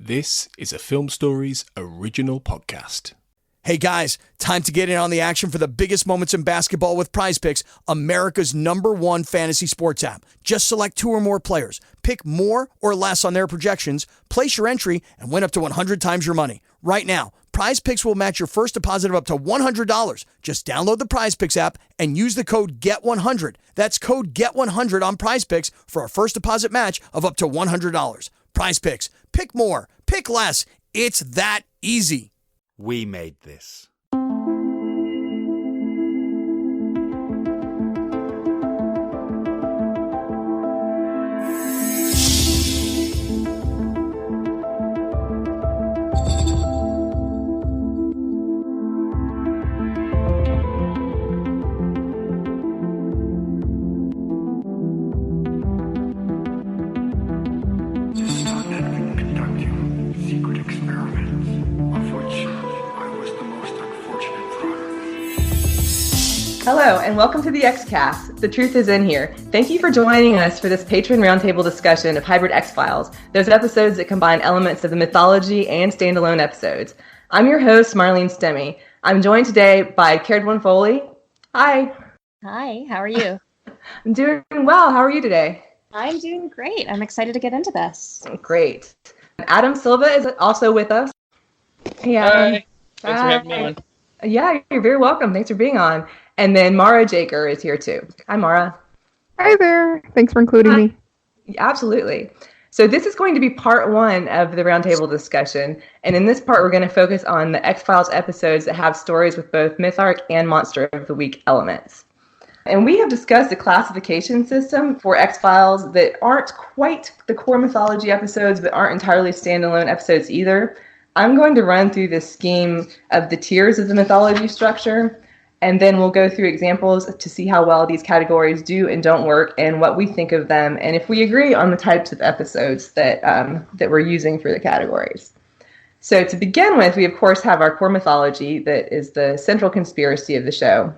This is a Film Stories original podcast. Hey guys, time to get in on the action for the biggest moments in basketball with Prize Picks, America's #1 fantasy sports app. Just select 2 or more players, pick more or less on their projections, place your entry, and win up to 100 times your money. Right now, Prize Picks will match your first deposit of up to $100. Just download the Prize Picks app and use the code GET100. That's code GET100 on Prize Picks for a first deposit match of up to $100. Prize Picks. Pick more. Pick less. It's that easy. We made this. Hello, and welcome to the X-Cast. The truth is in here. Thank you for joining us for this Patron Roundtable discussion of Hybrid X-Files, those episodes that combine elements of the mythology and standalone episodes. I'm your host, Marlene Stemme. I'm joined today by Caredwen Foley. Hi. Hi, how are you? I'm doing well. How are you today? I'm doing great. I'm excited to get into this. Great. Adam Silva is also with us. Hey, Adam. Hi. Thanks for having me on. Yeah, you're very welcome. Thanks for being on. And then Maura Jaeger is here too. Hi, Maura. Hi there. Thanks for including me. Absolutely. So this is going to be part 1 of the roundtable discussion. And in this part, we're going to focus on the X-Files episodes that have stories with both Mytharc and Monster of the Week elements. And we have discussed a classification system for X-Files that aren't quite the core mythology episodes, but aren't entirely standalone episodes either. I'm going to run through this scheme of the tiers of the mythology structure, and then we'll go through examples to see how well these categories do and don't work and what we think of them, and if we agree on the types of episodes that we're using for the categories. So to begin with, we of course have our core mythology that is the central conspiracy of the show.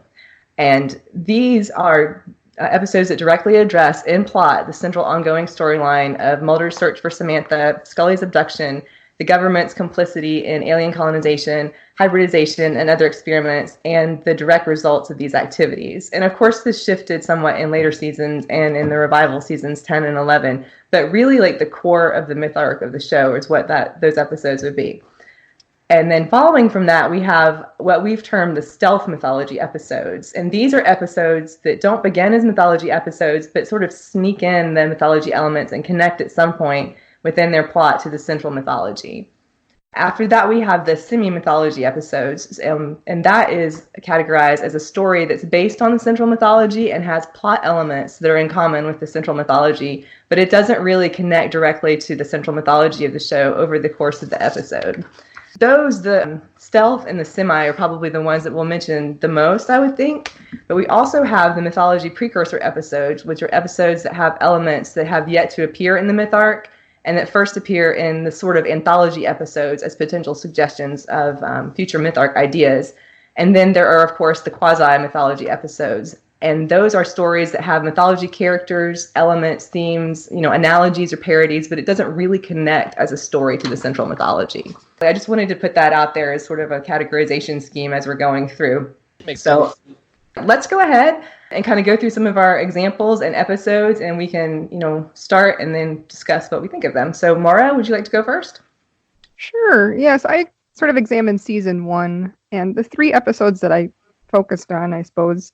And these are episodes that directly address in plot the central ongoing storyline of Mulder's search for Samantha, Scully's abduction, the government's complicity in alien colonization, hybridization, and other experiments, and the direct results of these activities. And of course, this shifted somewhat in later seasons and in the revival seasons 10 and 11, but really like the core of the mytharc of the show is what those episodes would be. And then following from that, we have what we've termed the stealth mythology episodes. And these are episodes that don't begin as mythology episodes, but sort of sneak in the mythology elements and connect at some point within their plot to the central mythology. After that, we have the semi-mythology episodes, and that is categorized as a story that's based on the central mythology and has plot elements that are in common with the central mythology, but it doesn't really connect directly to the central mythology of the show over the course of the episode. The stealth and the semi are probably the ones that we'll mention the most, I would think. But we also have the mythology precursor episodes, which are episodes that have elements that have yet to appear in the mytharc, and that first appear in the sort of anthology episodes as potential suggestions of future mytharc ideas. And then there are, of course, the quasi-mythology episodes. And those are stories that have mythology characters, elements, themes, analogies or parodies, but it doesn't really connect as a story to the central mythology. I just wanted to put that out there as sort of a categorization scheme as we're going through. Makes sense. Let's go ahead and kind of go through some of our examples and episodes, and we can, start and then discuss what we think of them. So, Maura, would you like to go first? Sure. Yes, I sort of examined season 1, and the 3 episodes that I focused on, I suppose,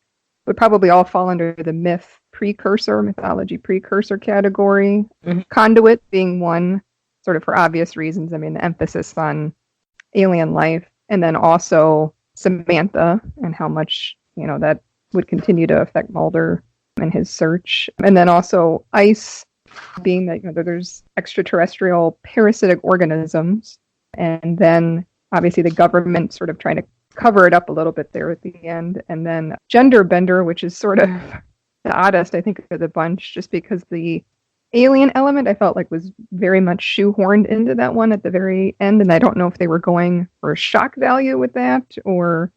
would probably all fall under the mythology precursor category. Mm-hmm. Conduit being one, sort of for obvious reasons. I mean, the emphasis on alien life, and then also Samantha and how much, that would continue to affect Mulder and his search. And then also ice being that, there's extraterrestrial parasitic organisms. And then obviously the government sort of trying to cover it up a little bit there at the end. And then gender bender, which is sort of the oddest, I think, of the bunch, just because the alien element I felt like was very much shoehorned into that one at the very end. And I don't know if they were going for shock value with that or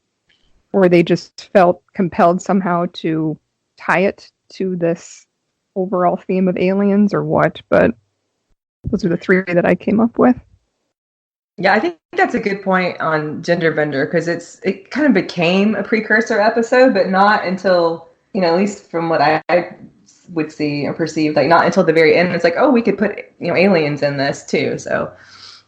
they just felt compelled somehow to tie it to this overall theme of aliens or what. But those are the 3 that I came up with. Yeah, I think that's a good point on gender bender, because it kind of became a precursor episode, but not until, at least from what I would see or perceive, like not until the very end. It's like, oh, we could put aliens in this too. So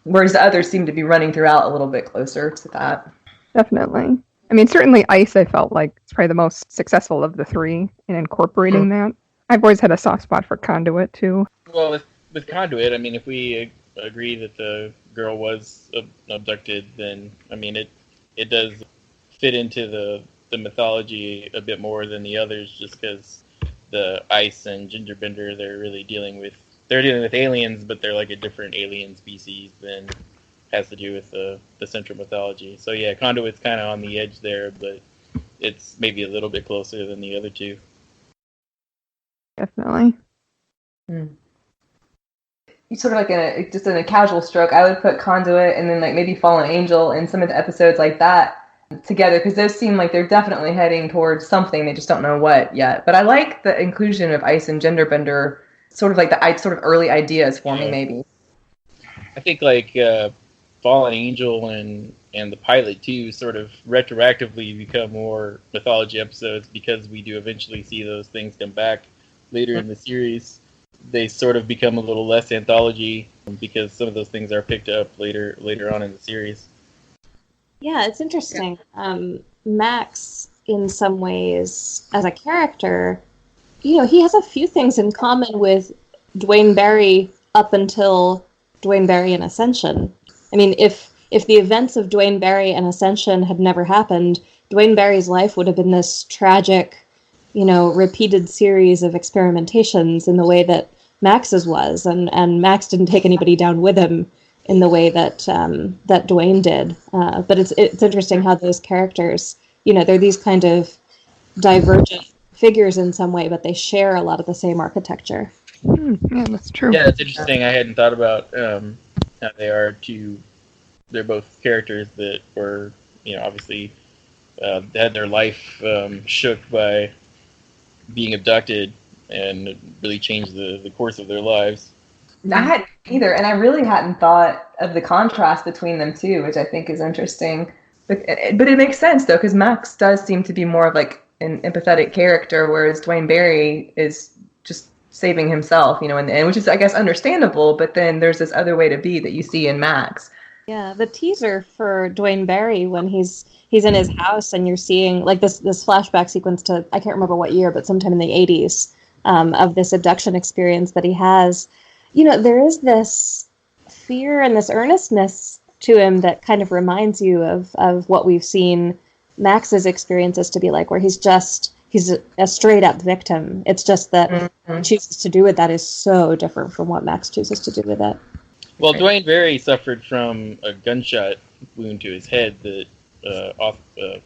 whereas the others seem to be running throughout a little bit closer to that. Definitely. I mean, certainly Ice, I felt like it's probably the most successful of the three in incorporating that. I've always had a soft spot for Conduit too. Well, with Conduit, I mean, if we agree that the girl was abducted, then I mean it does fit into the mythology a bit more than the others, just because the Ice and Genderbender, they're dealing with aliens, but they're like a different alien species than has to do with the central mythology. So yeah, Conduit's kind of on the edge there, but it's maybe a little bit closer than the other two. Definitely. Sort of like in a casual stroke, I would put Conduit and then like maybe Fallen Angel and some of the episodes like that together, because those seem like they're definitely heading towards something. They just don't know what yet. But I like the inclusion of Ice and Genderbender, sort of like the sort of early ideas for me, maybe. I think like Fallen Angel and the pilot too sort of retroactively become more mythology episodes, because we do eventually see those things come back later in the series. They sort of become a little less anthology because some of those things are picked up later on in the series. Yeah, it's interesting. Max, in some ways, as a character, he has a few things in common with Duane Barry up until Duane Barry and Ascension. I mean, if the events of Duane Barry and Ascension had never happened, Duane Barry's life would have been this tragic, repeated series of experimentations in the way that Max's was, and Max didn't take anybody down with him in the way that that Duane did. But it's interesting how those characters, they're these kind of divergent figures in some way, but they share a lot of the same architecture. Yeah, that's true. Yeah, it's interesting. I hadn't thought about how they are two. They're both characters that were, obviously had their life shook by being abducted, and it really changed the course of their lives. I hadn't either, and I really hadn't thought of the contrast between them too, which I think is interesting. But it makes sense though, because Max does seem to be more of like an empathetic character, whereas Duane Barry is just saving himself, in the end, which is, I guess, understandable. But then there's this other way to be that you see in Max. Yeah, the teaser for Duane Barry when he's in his house and you're seeing like this flashback sequence to, I can't remember what year, but sometime in the 80s, of this abduction experience that he has. There is this fear and this earnestness to him that kind of reminds you of what we've seen Max's experiences to be like, where he's a straight up victim. It's just that what he chooses to do with that is so different from what Max chooses to do with it. Well, Duane Barry suffered from a gunshot wound to his head that altered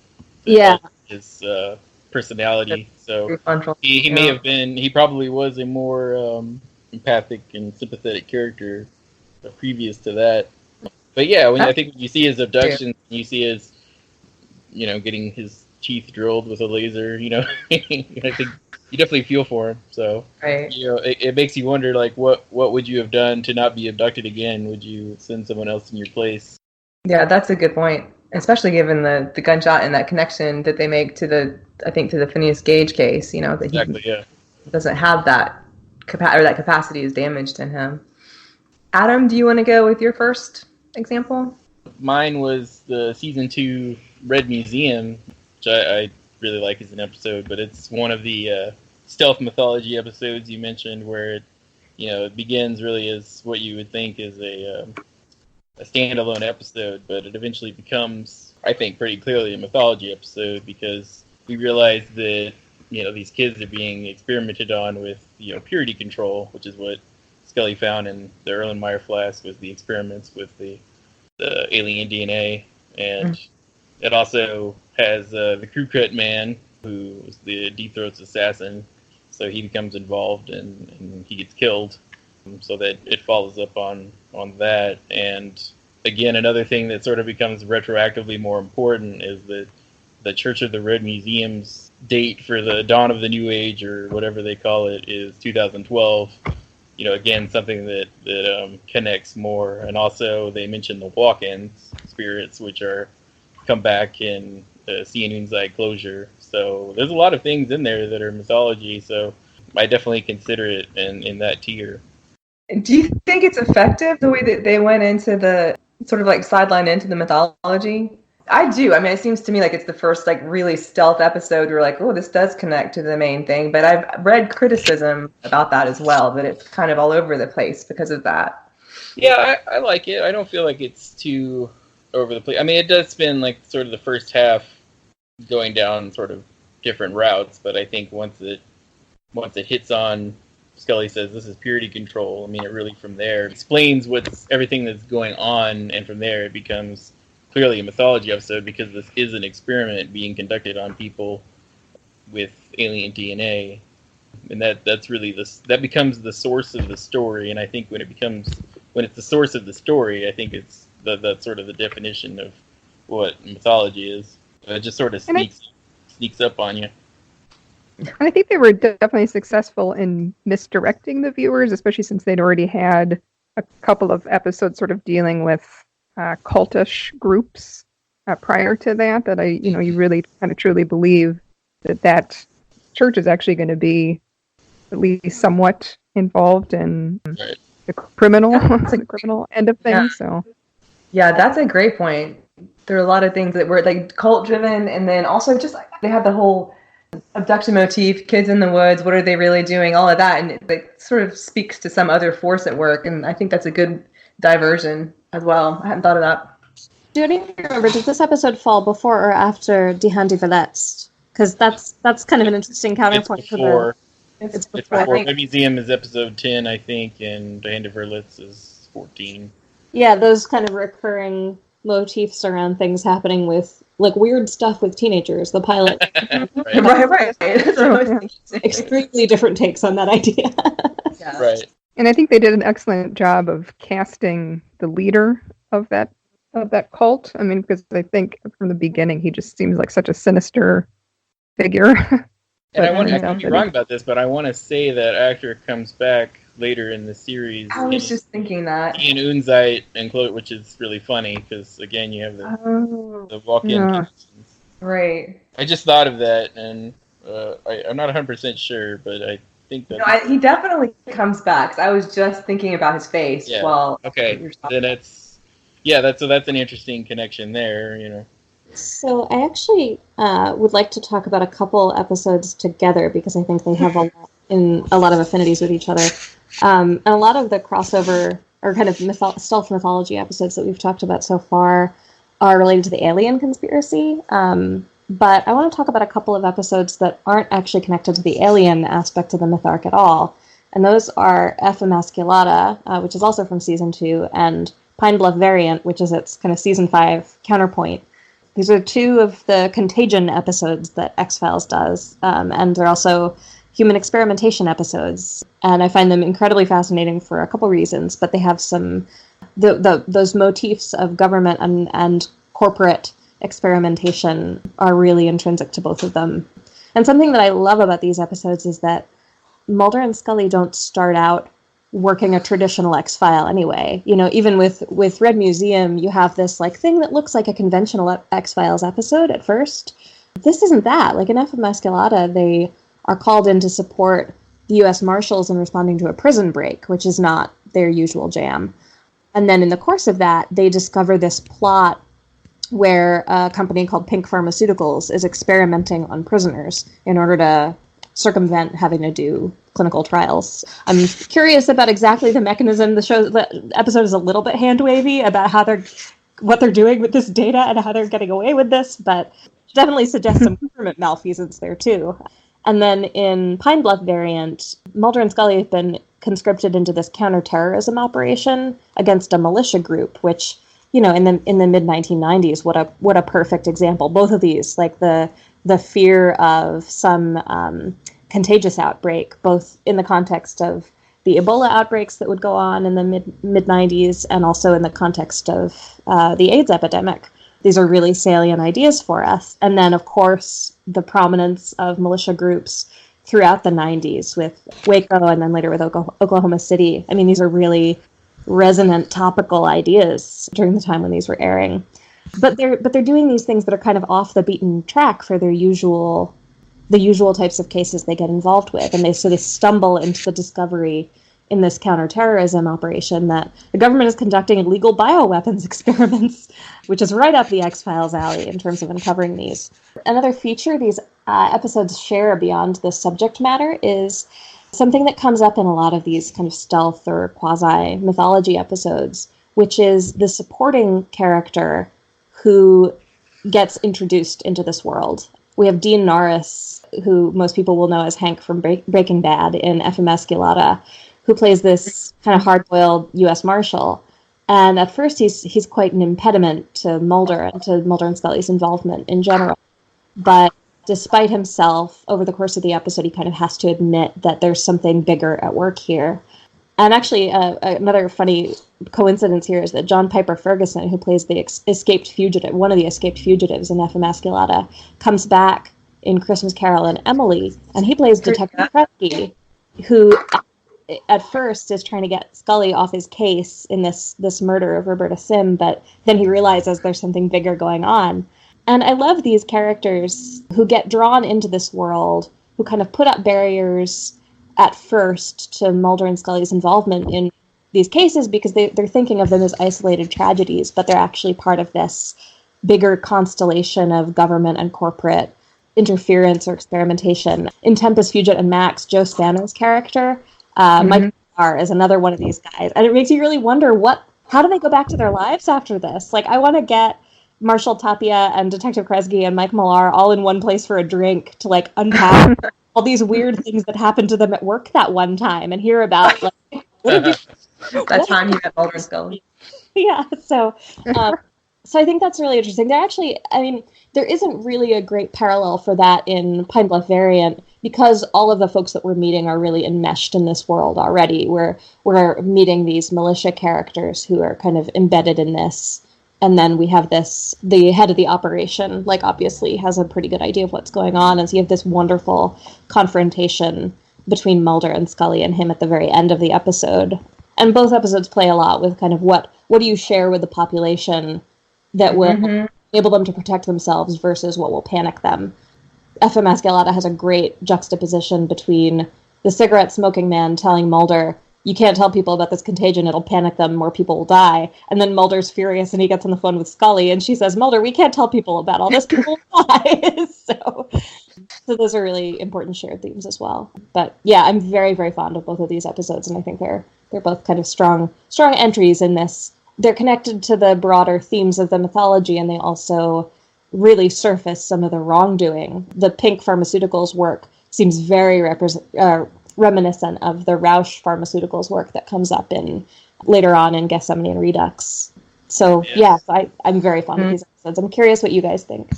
his personality. So he may have been, he probably was a more empathic and sympathetic character previous to that. But yeah, I think when you see his abduction, you see his, getting his teeth drilled with a laser, I think you definitely feel for him. So, right. It makes you wonder, like, what would you have done to not be abducted again? Would you send someone else in your place? Yeah, that's a good point, especially given the gunshot and that connection that they make to the Phineas Gage case, that he doesn't have that that capacity is damaged in him. Adam, do you want to go with your first example? Mine was the season 2 Red Museum, which I really like as an episode, but it's one of the stealth mythology episodes you mentioned, where it begins really as what you would think is a standalone episode, but it eventually becomes, I think, pretty clearly a mythology episode, because we realize that these kids are being experimented on with purity control, which is what Scully found in the Erlenmeyer flask, was the experiments with the alien DNA, and it also has the crew cut man, who was the Deep Throat's assassin, so he becomes involved and he gets killed, so that it follows up on that. And again, another thing that sort of becomes retroactively more important is that the Church of the Red Museum's date for the dawn of the New Age, or whatever they call it, is 2012. again, something that connects more. And also they mentioned the walk-in spirits, which come back in seeing inside closure. So there's a lot of things in there that are mythology. So I definitely consider it in that tier. Do you think it's effective the way that they went into the sort of like sideline into the mythology? I do. I mean, it seems to me like it's the first like really stealth episode where like, oh, this does connect to the main thing. But I've read criticism about that as well, that it's kind of all over the place because of that. Yeah, I like it. I don't feel like it's too over the place. I mean, it does spend like sort of the first half going down sort of different routes, but I think once it hits on, Scully says this is purity control. I mean, it really from there explains everything that's going on, and from there it becomes clearly a mythology episode because this is an experiment being conducted on people with alien DNA, and that's really that becomes the source of the story. And I think when it's the source of the story, I think it's that's sort of the definition of what mythology is. It just sort of sneaks up on you. And I think they were definitely successful in misdirecting the viewers, especially since they'd already had a couple of episodes sort of dealing with cultish groups prior to that you really kind of truly believe that church is actually going to be at least somewhat involved in the criminal end of things. So yeah, that's a great point. There are a lot of things that were like cult driven, and then also just like they had the whole abduction motif, kids in the woods, what are they really doing, all of that, and it sort of speaks to some other force at work, and I think that's a good diversion as well. I hadn't thought of that. Do you remember, did this episode fall before or after Die Hand die Verletzt? Because that's kind of an interesting counterpoint. It's before. It's before. The museum is episode 10, I think, and Die Hand die Verletzt is 14. Yeah, those kind of recurring motifs around things happening with like weird stuff with teenagers. The pilot, right. Extremely different takes on that idea. Yeah. Right. And I think they did an excellent job of casting the leader of that cult. I mean, because I think from the beginning he just seems like such a sinister figure. And I could be wrong about this, but I want to say that actor comes back later in the series. I was just thinking that. Ian Unzite and Chloe, which is really funny because again you have the walk-in connections. Right. I just thought of that, and I'm not 100% sure, but I think that he definitely comes back. I was just thinking about his face. Yeah. While okay. Then that's an interesting connection there. So I actually would like to talk about a couple episodes together because I think they have a lot of affinities with each other. And a lot of the crossover or kind of stealth mythology episodes that we've talked about so far are related to the alien conspiracy. But I want to talk about a couple of episodes that aren't actually connected to the alien aspect of the Mytharc at all. And those are F. Emasculata, which is also from Season 2, and Pine Bluff Variant, which is its kind of Season 5 counterpoint. These are two of the Contagion episodes that X-Files does, and they're also human experimentation episodes. And I find them incredibly fascinating for a couple reasons, but they have some those motifs of government and corporate experimentation are really intrinsic to both of them. And something that I love about these episodes is that Mulder and Scully don't start out working a traditional X-File anyway. Even with Red Museum, you have this like thing that looks like a conventional X-Files episode at first. This isn't that. Like in F. Emasculata, they are called in to support the U.S. Marshals in responding to a prison break, which is not their usual jam. And then in the course of that, they discover this plot where a company called Pink Pharmaceuticals is experimenting on prisoners in order to circumvent having to do clinical trials. I'm curious about exactly the mechanism. The episode is a little bit hand-wavy about what they're doing with this data and how they're getting away with this, but definitely suggests some government malfeasance there too. And then in Pine Bluff Variant, Mulder and Scully have been conscripted into this counterterrorism operation against a militia group, which, in the mid-1990s, what a perfect example. Both of these, like the fear of some contagious outbreak, both in the context of the Ebola outbreaks that would go on in the mid-90s and also in the context of the AIDS epidemic. These are really salient ideas for us. And then, of course, the prominence of militia groups throughout the 90s with Waco and then later with Oklahoma City. I mean, these are really resonant topical ideas during the time when these were airing. But they're doing these things that are kind of off the beaten track for the usual types of cases they get involved with. And they stumble into the discovery in this counterterrorism operation that the government is conducting illegal bioweapons experiments, which is right up the X-Files alley in terms of uncovering these. Another feature these episodes share beyond the subject matter is something that comes up in a lot of these kind of stealth or quasi-mythology episodes, which is the supporting character who gets introduced into this world. We have Dean Norris, who most people will know as Hank from Breaking Bad in Emasculata, who plays this kind of hard-boiled U.S. Marshal. And at first he's quite an impediment to Mulder and Scully's involvement in general. But despite himself, over the course of the episode, he kind of has to admit that there's something bigger at work here. And actually, another funny coincidence here is that John Piper Ferguson, who plays the escaped fugitive, one of the escaped fugitives in Emasculata, comes back in Christmas Carol and Emily, and he plays Detective Kresge, who at first is trying to get Scully off his case in this murder of Roberta Sim, but then he realizes there's something bigger going on. And I love these characters who get drawn into this world, who kind of put up barriers at first to Mulder and Scully's involvement in these cases because they're thinking of them as isolated tragedies, but they're actually part of this bigger constellation of government and corporate interference or experimentation. In Tempest, Fugit, and Max, Joe Spano's character, Mike Milbauer, is another one of these guys. And it makes you really wonder, how do they go back to their lives after this? Like, I want to get Marshal Tapia and Detective Kresge and Mike Millar all in one place for a drink to, like, unpack all these weird things that happened to them at work that one time and hear about, like, that time you met Mulder and Scully. Yeah, so I think that's really interesting. There isn't really a great parallel for that in Pine Bluff variant because all of the folks that we're meeting are really enmeshed in this world already. We're meeting these militia characters who are kind of embedded in this. And then we have the head of the operation, like, obviously has a pretty good idea of what's going on. And so you have this wonderful confrontation between Mulder and Scully and him at the very end of the episode. And both episodes play a lot with kind of what do you share with the population that will enable them to protect themselves versus what will panic them. Emasculata has a great juxtaposition between the cigarette-smoking man telling Mulder, you can't tell people about this contagion, it'll panic them, more people will die. And then Mulder's furious and he gets on the phone with Scully and she says, Mulder, we can't tell people about all this, people will die. So those are really important shared themes as well. But yeah, I'm very, very fond of both of these episodes, and I think they're both kind of strong entries in this. They're connected to the broader themes of the mythology, and they also really surface some of the wrongdoing. The Pink Pharmaceuticals work seems very reminiscent of the Rausch Pharmaceuticals work that comes up later on in Gethsemane and Redux. So I'm very fond of these episodes. I'm curious what you guys think.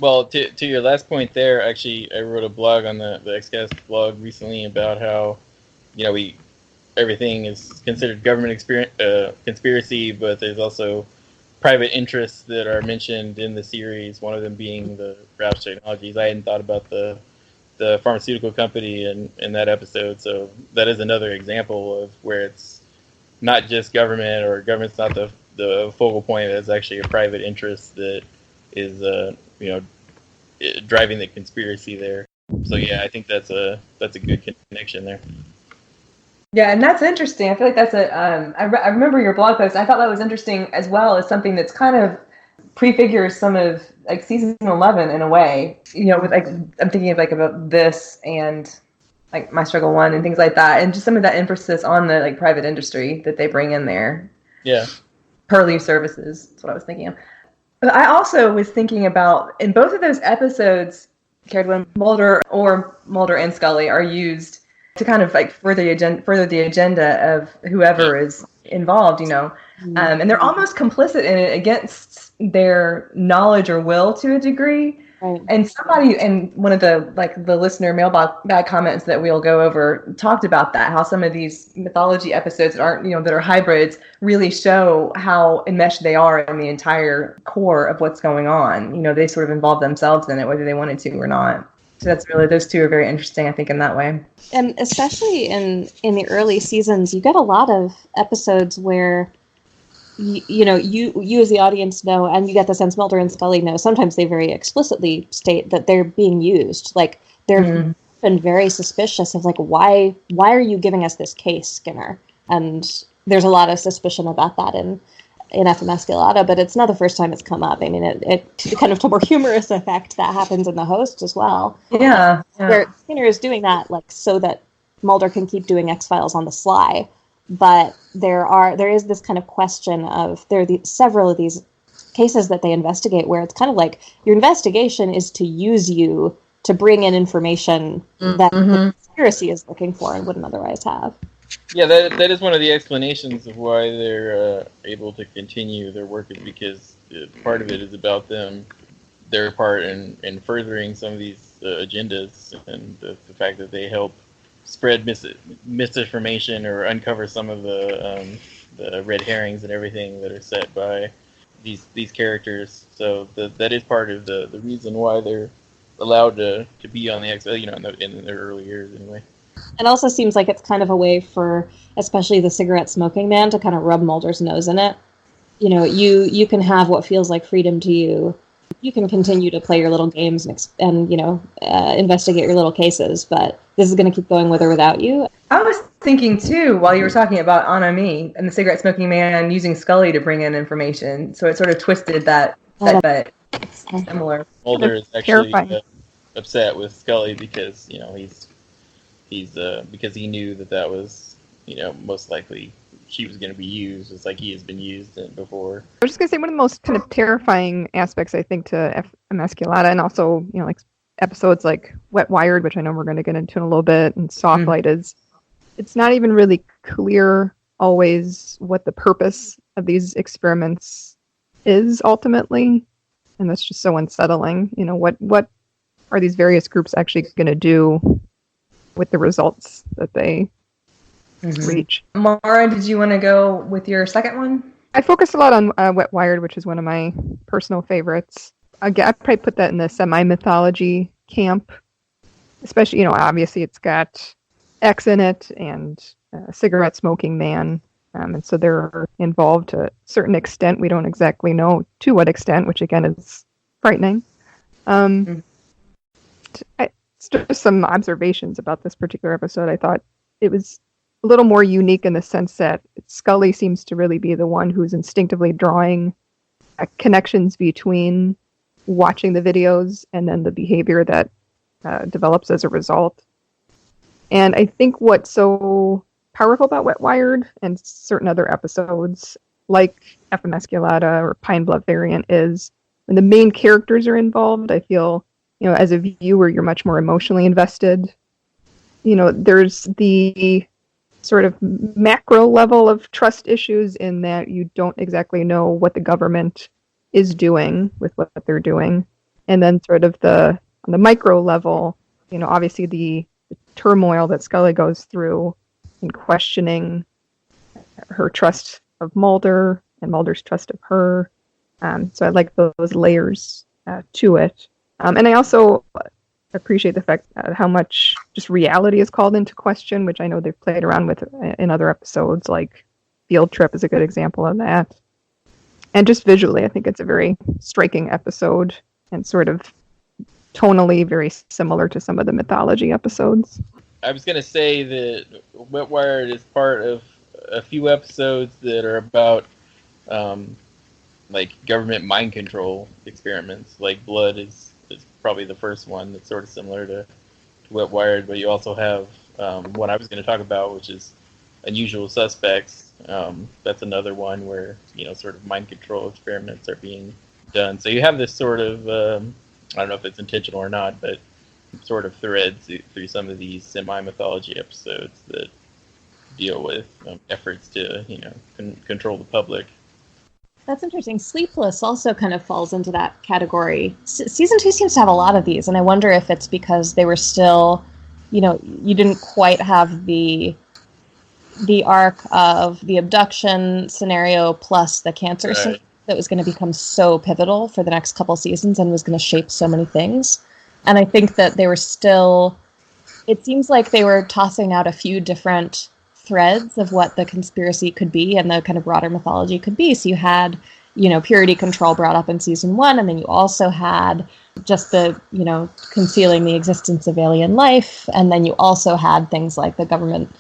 Well, to your last point there, actually, I wrote a blog on the XCast blog recently about how, everything is considered government conspiracy, but there's also private interests that are mentioned in the series, one of them being the Rausch Technologies. I hadn't thought about the pharmaceutical company in that episode, so that is another example of where it's not just government, or government's not the focal point. It's actually a private interest that is driving the conspiracy there. So yeah, I think that's a good connection there. Yeah, and that's interesting. I feel like that's I remember your blog post. I thought that was interesting as well as something that's kind of prefigures some of like season 11 in a way. With like I'm thinking of like about this and like My Struggle 1 and things like that, and just some of that emphasis on the like private industry that they bring in there. Yeah. Purlieu Services. That's what I was thinking of. But I also was thinking about in both of those episodes, Caredwen, Mulder and Scully are used to kind of like further the agenda of whoever is involved, and they're almost complicit in it against their knowledge or will to a degree. Right. And somebody in one of the listener mailbag comments that we'll go over talked about that, how some of these mythology episodes that aren't, that are hybrids really show how enmeshed they are in the entire core of what's going on. They sort of involve themselves in it, whether they wanted to or not. So that's really, those two are very interesting, I think, in that way. And especially in the early seasons, you get a lot of episodes where you as the audience know, and you get the sense Mulder and Scully know. Sometimes they very explicitly state that they're being used. Like they're been very suspicious of like why are you giving us this case, Skinner? And there's a lot of suspicion about that in Emasculata, but it's not the first time it's come up. I mean, it kind of to more humorous effect that happens in The Host as well. Yeah. Where Skinner is doing that like so that Mulder can keep doing X-Files on the sly. But there is this kind of question of several of these cases that they investigate where it's kind of like your investigation is to use you to bring in information that the conspiracy is looking for and wouldn't otherwise have. Yeah, that is one of the explanations of why they're able to continue their work, is because part of it is about their part in furthering some of these agendas, and the fact that they help spread misinformation or uncover some of the red herrings and everything that are set by these characters. So that is part of the reason why they're allowed to be on the X, in their early years anyway. It also seems like it's kind of a way for, especially the cigarette smoking man, to kind of rub Mulder's nose in it. You know, you can have what feels like freedom to you. You can continue to play your little games and investigate your little cases, but this is going to keep going with or without you. I was thinking, too, while you were talking about Anami and the cigarette smoking man using Scully to bring in information, so it sort of twisted that but it's similar. Mulder is actually upset with Scully because, he's because he knew that was, most likely she was going to be used, just like he has been used before. I was just going to say, one of the most kind of terrifying aspects, I think, to Emasculata, and also, like episodes like Wet Wired, which I know we're going to get into in a little bit, and Soft Light, is it's not even really clear always what the purpose of these experiments is ultimately, and that's just so unsettling. What are these various groups actually going to do with the results that they reach? Maura, did you want to go with your second one? I focused a lot on Wet Wired, which is one of my personal favorites. I'd probably put that in the semi-mythology camp, especially, obviously it's got X in it and cigarette smoking man, and so they're involved to a certain extent. We don't exactly know to what extent, which again is frightening. Just some observations about this particular episode. I thought it was a little more unique in the sense that Scully seems to really be the one who's instinctively drawing connections between watching the videos and then the behavior that develops as a result. And I think what's so powerful about Wet Wired and certain other episodes, like Emasculata or Pine Bluff variant, is when the main characters are involved, I feel, as a viewer, you're much more emotionally invested. There's the sort of macro level of trust issues in that you don't exactly know what the government is doing with what they're doing. And then sort of on the micro level, obviously the turmoil that Scully goes through in questioning her trust of Mulder and Mulder's trust of her. So I like those layers to it. And I also appreciate the fact how much just reality is called into question, which I know they've played around with in other episodes, like Field Trip is a good example of that. And just visually, I think it's a very striking episode and sort of tonally very similar to some of the mythology episodes. I was going to say that Wet Wired is part of a few episodes that are about like government mind control experiments. Like Blood is probably the first one that's sort of similar to Wet Wired, but you also have what I was going to talk about, which is Unusual Suspects. That's another one where, sort of mind control experiments are being done. So you have this sort of, I don't know if it's intentional or not, but sort of threads through some of these semi-mythology episodes that deal with efforts to, control the public. That's interesting. Sleepless also kind of falls into that category. Season 2 seems to have a lot of these, and I wonder if it's because they were still, you didn't quite have the arc of the abduction scenario plus the cancer scenario that was going to become so pivotal for the next couple seasons and was going to shape so many things. And I think that they were still, it seems like they were tossing out a few different threads of what the conspiracy could be and the kind of broader mythology could be. So you had, purity control brought up in season 1, and then you also had just the, concealing the existence of alien life, and then you also had things like the government,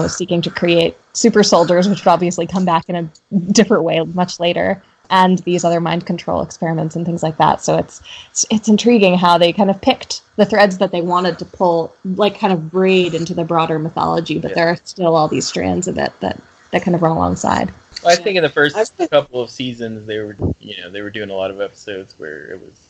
seeking to create super soldiers, which would obviously come back in a different way much later, and these other mind control experiments and things like that. So it's intriguing how they kind of picked the threads that they wanted to pull, like kind of braid into the broader mythology, but there are still all these strands of it that kind of run alongside. Well, I think in the first couple of seasons they were doing a lot of episodes where it was,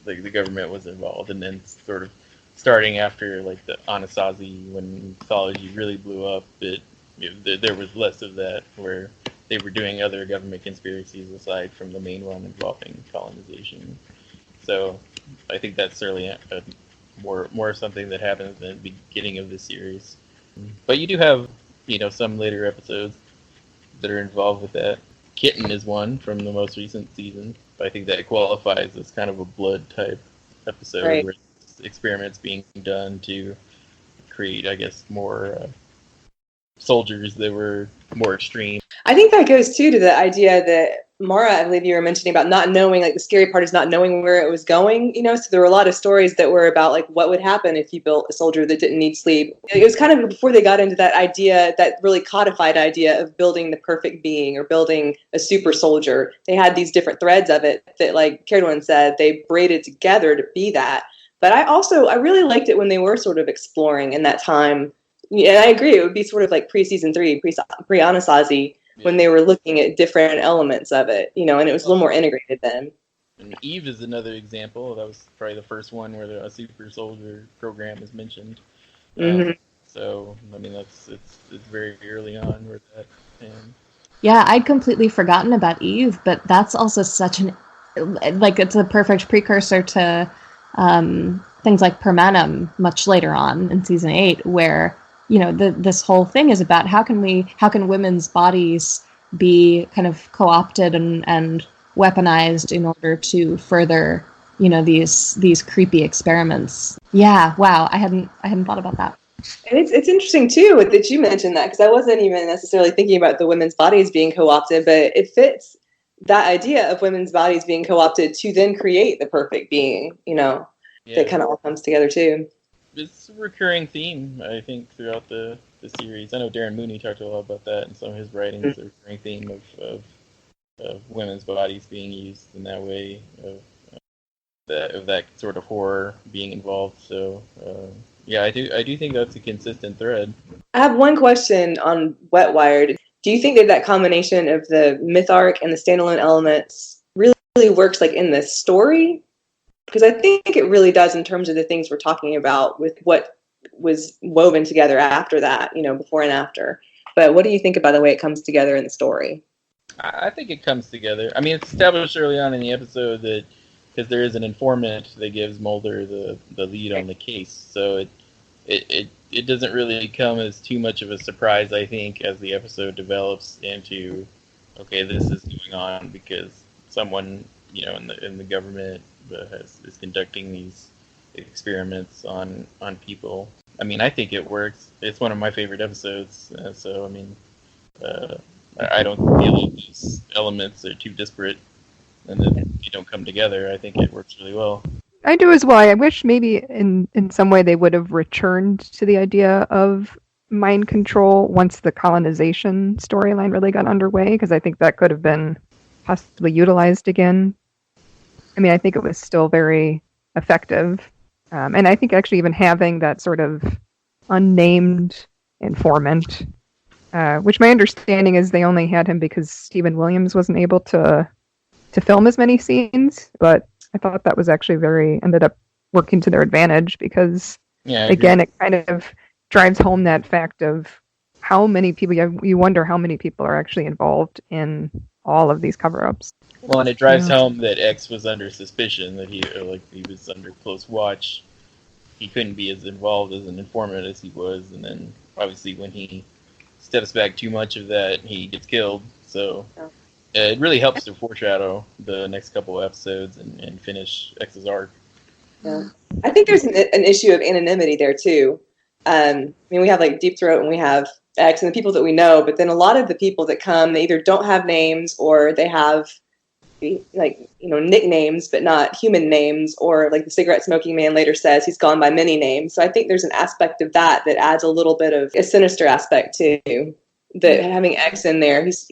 the government was involved, and then sort of starting after like the Anasazi, when mythology really blew up, there was less of that, where they were doing other government conspiracies aside from the main one involving colonization. So I think that's certainly more something that happens at the beginning of the series. But you do have, some later episodes that are involved with that. Kitten is one from the most recent season. I think that qualifies as kind of a blood type episode, right, where experiments being done to create, I guess, more soldiers that were more extreme. I think that goes too to the idea that Maura, I believe you were mentioning about not knowing, like the scary part is not knowing where it was going, so there were a lot of stories that were about like what would happen if you built a soldier that didn't need sleep. It was kind of before they got into that idea, that really codified idea of building the perfect being or building a super soldier. They had these different threads of it that, like Caredwen said, they braided together to be that. But I really liked it when they were sort of exploring in that time. And I agree, it would be sort of like pre-season 3, pre-Anasazi, when they were looking at different elements of it, and it was a little more integrated then. And Eve is another example. That was probably the first one where a super soldier program is mentioned. Mm-hmm. So, I mean, it's very early on where that. Yeah, I'd completely forgotten about Eve, but that's also such it's a perfect precursor to things like Permanum much later on in season 8, where this whole thing is about how can women's bodies be kind of co-opted and weaponized in order to further, these creepy experiments. Yeah, wow, I hadn't thought about that. And it's interesting too that you mentioned that, because I wasn't even necessarily thinking about the women's bodies being co-opted, but it fits that idea of women's bodies being co-opted to then create the perfect being, that kind of all comes together too. It's a recurring theme, I think, throughout the series. I know Darren Mooney talked a lot about that in some of his writings, mm-hmm. The recurring theme of women's bodies being used in that way, of that sort of horror being involved. So, I do think that's a consistent thread. I have one question on Wet Wired. Do you think that combination of the Mytharc and the standalone elements really works like in the story? Because I think it really does in terms of the things we're talking about with what was woven together after that, before and after. But what do you think about the way it comes together in the story? I think it comes together. I mean, it's established early on in the episode that because there is an informant that gives Mulder the lead on the case, so it doesn't really come as too much of a surprise, I think, as the episode develops into, okay, this is going on because someone, in the government is conducting these experiments on people. I mean, I think it works. It's one of my favorite episodes. So, I mean, I don't feel like these elements are too disparate and that they don't come together. I think it works really well. I do as well. I wish maybe in some way they would have returned to the idea of mind control once the colonization storyline really got underway, because I think that could have been possibly utilized again. I mean, I think it was still very effective. And I think actually even having that sort of unnamed informant, which my understanding is they only had him because Stephen Williams wasn't able to film as many scenes, but I thought that was actually ended up working to their advantage because, again, it kind of drives home that fact of how many people, you wonder how many people are actually involved in all of these cover-ups. Well, and it drives home that X was under suspicion, that he was under close watch. He couldn't be as involved as an informant as he was, and then obviously when he steps back too much of that, he gets killed. So it really helps to foreshadow the next couple of episodes and finish X's arc. Yeah. I think there's an issue of anonymity there too. We have like Deep Throat and we have X and the people that we know, but then a lot of the people that come, they either don't have names or they have nicknames, but not human names, or like the cigarette smoking man later says he's gone by many names. So I think there's an aspect of that adds a little bit of a sinister aspect too. That having X in there, he's,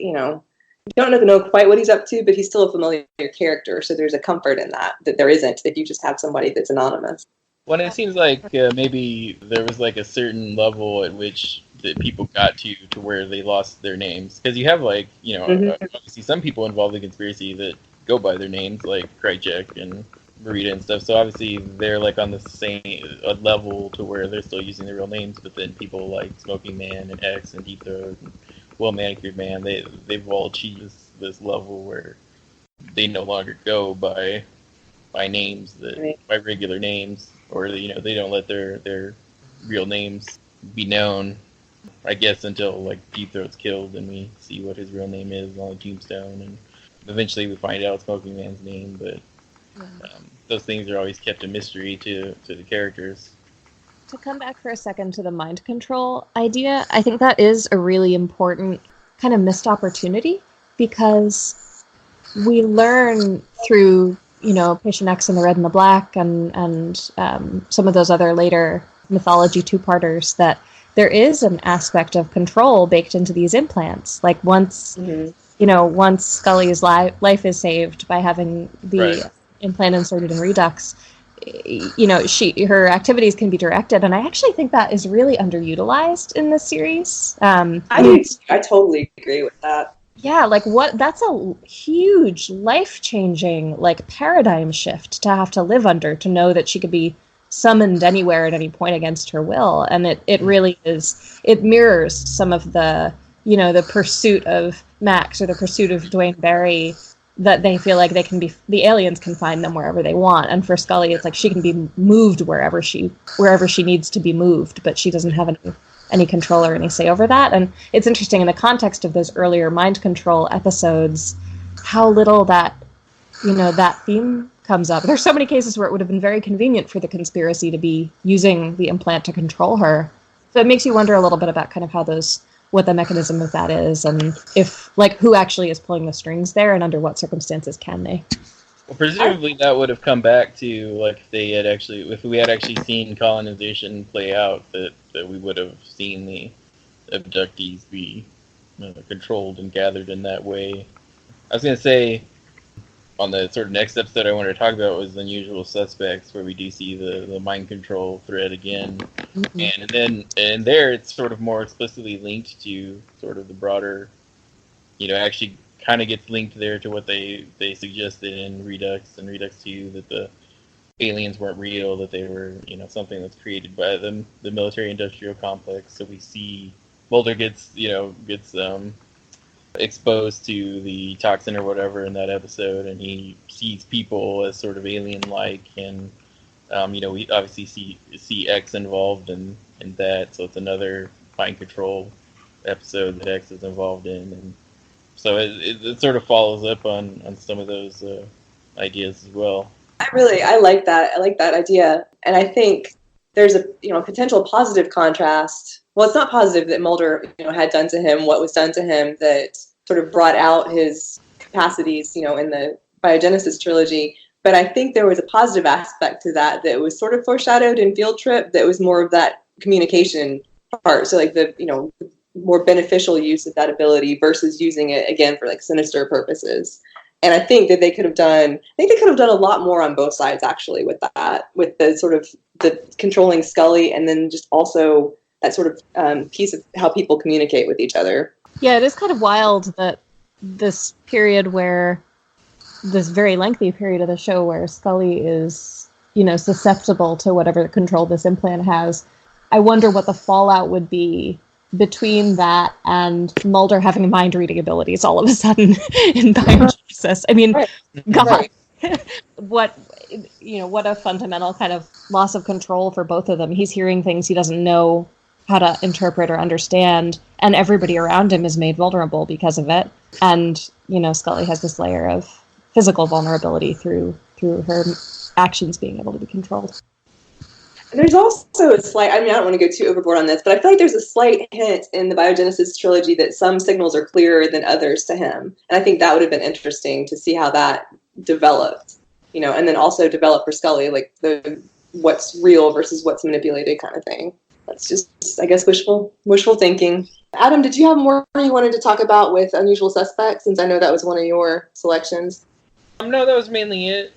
don't know quite what he's up to, but he's still a familiar character. So there's a comfort in that there isn't if you just have somebody that's anonymous. Well, it seems like maybe there was like a certain level at which that people got to where they lost their names. Because you have obviously some people involved in the conspiracy that go by their names, like Krychek and Marita and stuff. So obviously they're like on the same level to where they're still using their real names. But then people like Smoking Man and X and Deep Throat and Well Manicured Man, they've all achieved this level where they no longer go by names by regular names, or they don't let their real names be known, I guess, until like Deep Throat's killed and we see what his real name is on the tombstone, and eventually we find out Smoking Man's name. But those things are always kept a mystery to the characters. To come back for a second to the mind control idea, I think that is a really important kind of missed opportunity, because we learn through Patient X and the Red and the Black and some of those other later mythology two-parters that there is an aspect of control baked into these implants. Like once Scully's life is saved by having the implant inserted in Redux, her activities can be directed, and I actually think that is really underutilized in this series. I totally agree with that. Yeah, that's a huge life-changing paradigm shift to have to live under, to know that she could be summoned anywhere at any point against her will. And it really is, it mirrors some of the pursuit of Max or the pursuit of Duane Barry, that they feel like the aliens can find them wherever they want. And for Scully, it's like she can be moved wherever she needs to be moved, but she doesn't have any control or any say over that. And it's interesting in the context of those earlier mind control episodes, how little that theme comes up. There's so many cases where it would have been very convenient for the conspiracy to be using the implant to control her. So it makes you wonder a little bit about kind of what the mechanism of that is, and if who actually is pulling the strings there, and under what circumstances can they? Well, presumably that would have come back to if we had actually seen colonization play out, that we would have seen the abductees be controlled and gathered in that way. I was going to say, on the sort of next episode I wanted to talk about was Unusual Suspects, where we do see the mind control thread again. Mm-hmm. And there it's sort of more explicitly linked to sort of the broader, actually kind of gets linked there to what they suggested in Redux and Redux 2, that the aliens weren't real, that they were, something that's created by the military-industrial complex. So we see Mulder gets exposed to the toxin or whatever in that episode, and he sees people as sort of alien-like, and we obviously see X involved in that, so it's another mind control episode that X is involved in, and so it sort of follows up on some of those ideas as well. I like that. I like that idea, and I think there's a potential positive contrast. Well, it's not positive that Mulder had done to him what was done to him that sort of brought out his capacities in the Biogenesis trilogy. But I think there was a positive aspect to that was sort of foreshadowed in Field Trip, that was more of that communication part. So the more beneficial use of that ability versus using it again for sinister purposes. And I think that they could have done a lot more on both sides actually with that, with the sort of the controlling Scully, and then just also that sort of piece of how people communicate with each other. Yeah, it is kind of wild that this very lengthy period of the show where Scully is, susceptible to whatever control this implant has. I wonder what the fallout would be between that and Mulder having mind-reading abilities all of a sudden in Biogenesis. I mean, God, what a fundamental kind of loss of control for both of them. He's hearing things he doesn't know how to interpret or understand, and everybody around him is made vulnerable because of it. And, Scully has this layer of physical vulnerability through her actions being able to be controlled. There's also a slight, I don't want to go too overboard on this, but I feel like there's a slight hint in the Biogenesis trilogy that some signals are clearer than others to him. And I think that would have been interesting to see how that developed, and then also develop for Scully, like the what's real versus what's manipulated kind of thing. That's just, I guess, wishful thinking. Adam, did you have more you wanted to talk about with Unusual Suspects, since I know that was one of your selections? No, that was mainly it.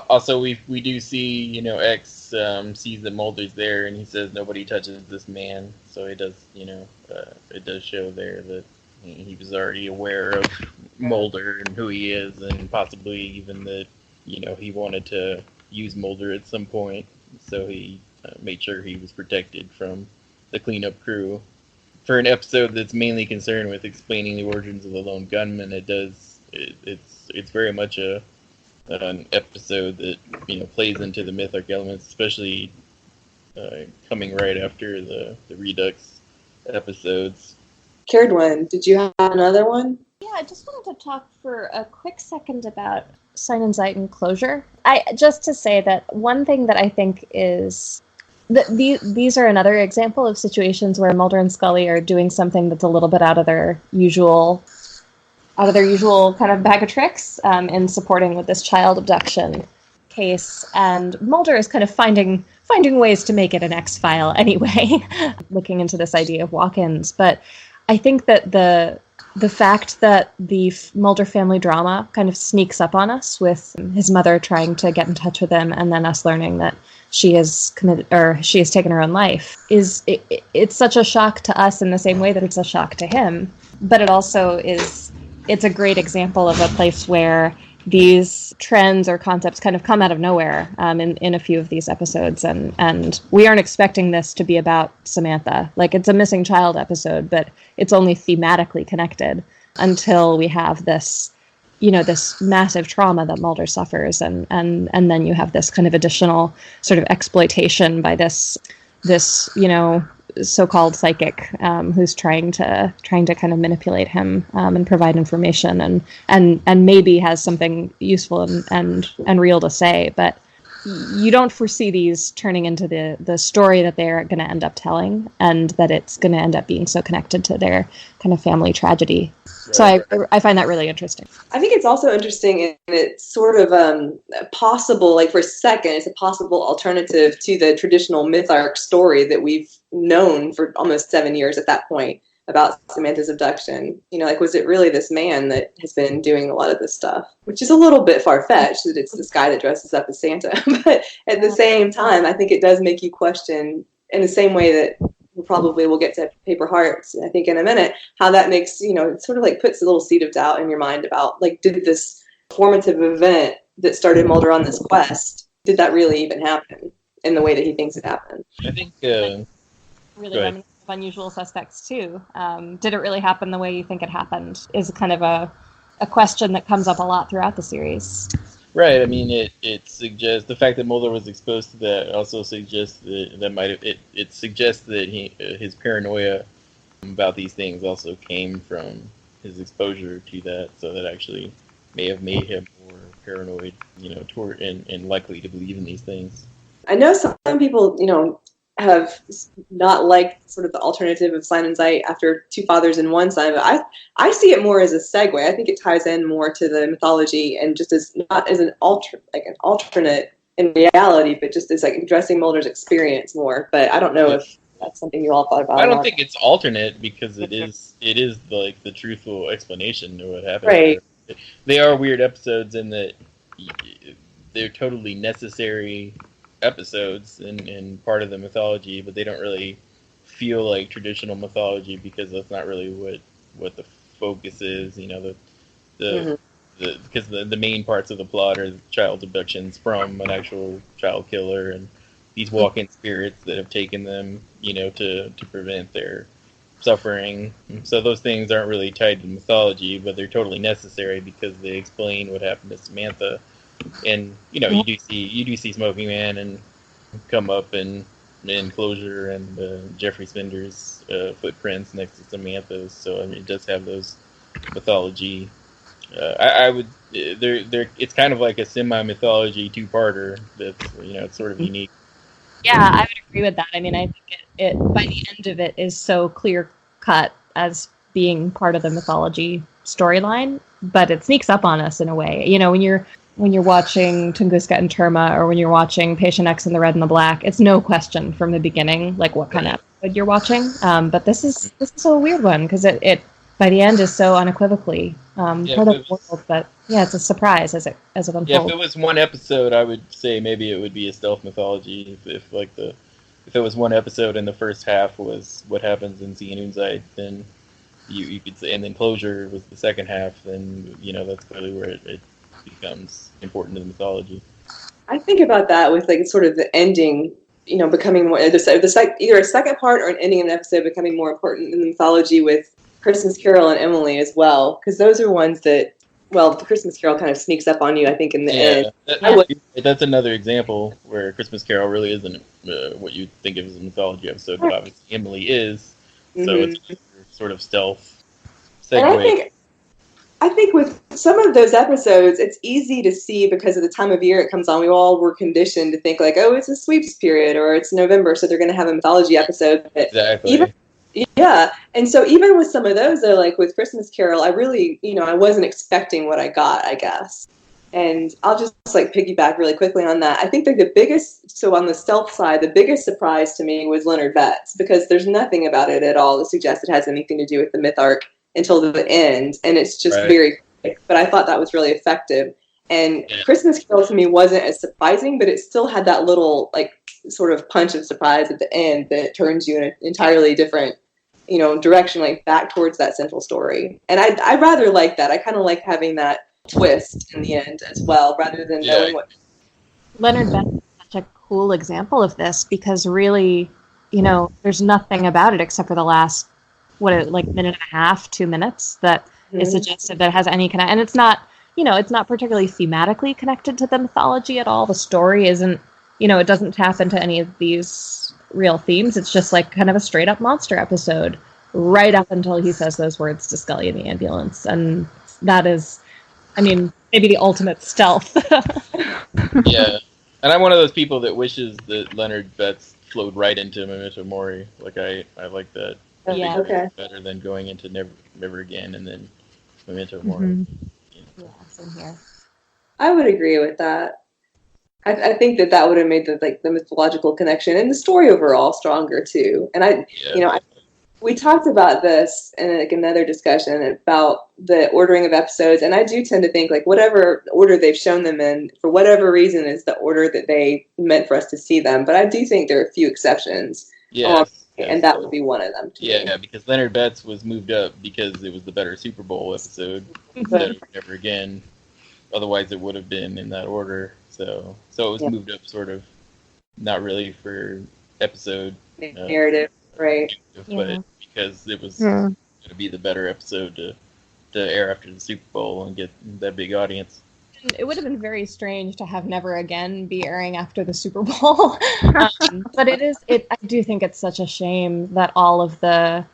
Also, we do see, X sees that Mulder's there, and he says nobody touches this man. So it does, it does show there that he was already aware of Mulder and who he is, and possibly even that, he wanted to use Mulder at some point. So he made sure he was protected from the cleanup crew. For an episode that's mainly concerned with explaining the origins of the lone gunman, it's very much an episode that plays into the Mytharc elements, especially coming right after the Redux episodes. Caredwen, did you have another one? Yeah, I just wanted to talk for a quick second about Sinenheit and closure. Just to say that one thing that I think is that these are another example of situations where Mulder and Scully are doing something that's a little bit out of their usual kind of bag of tricks in supporting with this child abduction case, and Mulder is kind of finding ways to make it an X-file anyway, looking into this idea of walk-ins. But I think that the fact that the Mulder family drama kind of sneaks up on us with his mother trying to get in touch with him, and then us learning that she has taken her own life, it's such a shock to us in the same way that it's a shock to him. But it also it's a great example of a place where these trends or concepts kind of come out of nowhere in a few of these episodes, and we aren't expecting this to be about Samantha. Like, it's a missing child episode, but it's only thematically connected until we have this, this massive trauma that Mulder suffers, and then you have this kind of additional sort of exploitation by this so-called psychic who's trying to kind of manipulate him and provide information and maybe has something useful and real to say, but you don't foresee these turning into the story that they're going to end up telling, and that it's going to end up being so connected to their kind of family tragedy. Right. So I find that really interesting. I think it's also interesting, and it's sort of possible, like for a second, it's a possible alternative to the traditional Mytharc story that we've known for almost 7 years at that point about Samantha's abduction. Was it really this man that has been doing a lot of this stuff? Which is a little bit far-fetched, that it's this guy that dresses up as Santa. But at the same time, I think it does make you question, in the same way that we'll get to Paper Hearts, I think, in a minute, how that makes, it sort of like puts a little seed of doubt in your mind about, like, did this formative event that started Mulder on this quest, did that really even happen in the way that he thinks it happened? I think... really reminiscent of Unusual Suspects, too. Did it really happen the way you think it happened is kind of a question that comes up a lot throughout the series. Right. I mean, it suggests the fact that Mulder was exposed to that also suggests it suggests that his paranoia about these things also came from his exposure to that, so that actually may have made him more paranoid, toward and likely to believe in these things. I know some people, have not liked sort of the alternative of Sinenheit after Two Fathers and One Son, but I see it more as a segue. I think it ties in more to the mythology, and just as not as an alternate in reality, but just as like addressing Mulder's experience more. But I don't know if that's something you all thought about. I don't think it's alternate, because it is like the truthful explanation of what happened. Right. They are weird episodes in that they're totally necessary episodes and part of the mythology, but they don't really feel like traditional mythology, because that's not really what the focus is. Because the main parts of the plot are child abductions from an actual child killer and these walk-in spirits that have taken them, to prevent their suffering. So those things aren't really tied to mythology, but they're totally necessary because they explain what happened to Samantha. And you do see Smoking Man and come up in Closure and Jeffrey Spender's footprints next to Samantha's. So I mean, it does have those mythology I would. It's kind of like a semi-mythology two-parter. That's it's sort of unique. Yeah, I would agree with that. I mean, I think it by the end of it is so clear-cut as being part of the mythology storyline, but it sneaks up on us in a way. When you're watching Tunguska and Terma, or when you're watching Patient X and the Red and the Black, it's no question from the beginning, like what kind of episode you're watching. But this is a weird one because it by the end is so unequively for the world. But yeah, it's a surprise as it unfolds. Yeah, if it was one episode, I would say maybe it would be a stealth mythology. If it was one episode and the first half was what happens in Zianunzite, then you could say, and then closure was the second half, then that's clearly where it becomes important to the mythology. I think about that with like sort of the ending, becoming more either a second part or an ending of an episode becoming more important in the mythology with Christmas Carol and Emily as well, because those are ones that, the Christmas Carol kind of sneaks up on you, I think, in the end. That's another example where Christmas Carol really isn't what you think of as a mythology episode, but obviously Emily is, so it's sort of stealth segue. And I think with some of those episodes, it's easy to see because of the time of year it comes on. We all were conditioned to think like, oh, it's a sweeps period or it's November, so they're going to have a mythology episode. But exactly. And so even with some of those, though, like with Christmas Carol, I really, I wasn't expecting what I got, I guess. And I'll just like piggyback really quickly on that. I think that so on the stealth side, the biggest surprise to me was Leonard Betts, because there's nothing about it at all that suggests it has anything to do with the Mytharc until the end, and it's just very quick. But I thought that was really effective. And Christmas Carol to me wasn't as surprising, but it still had that little like sort of punch of surprise at the end that turns you in an entirely different, direction, like back towards that central story. And I rather like that. I kind of like having that twist in the end as well, rather than knowing what. Leonard Betts is such a cool example of this because really, there's nothing about it except for the last minute and a half, 2 minutes that is suggestive that it has any and it's not, it's not particularly thematically connected to the mythology at all. The story isn't, it doesn't tap into any of these real themes. It's just like kind of a straight up monster episode right up until he says those words to Scully in the ambulance. And that is, maybe the ultimate stealth. Yeah. And I'm one of those people that wishes that Leonard Betts flowed right into Memento Mori. Like I like that. Yeah. Okay. Better than going into Never Again and then Memento Mori. Yeah, same here. I would agree with that. I think that would have made the mythological connection and the story overall stronger too. And we talked about this in like another discussion about the ordering of episodes, and I do tend to think like whatever order they've shown them in, for whatever reason, is the order that they meant for us to see them. But I do think there are a few exceptions. Yes. And that would be one of them. Yeah, because Leonard Betts was moved up because it was the better Super Bowl episode instead of Never Again. Otherwise, it would have been in that order. So it was moved up sort of not really for episode narrative, right? But because it was going to be the better episode to air after the Super Bowl and get that big audience. It would have been very strange to have Never Again be airing after the Super Bowl. But I do think it's such a shame that all of the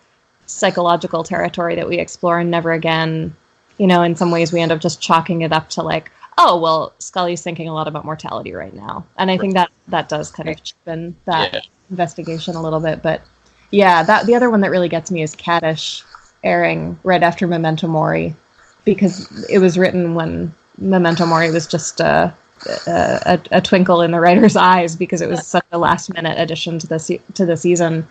psychological territory that we explore in Never Again, in some ways we end up just chalking it up to like, oh, well, Scully's thinking a lot about mortality right now. And I think that does kind of cheapen that investigation a little bit. But yeah, the other one that really gets me is Kaddish airing right after Memento Mori, because it was written when Memento Mori was just a twinkle in the writer's eyes because it was such a last-minute addition to the season,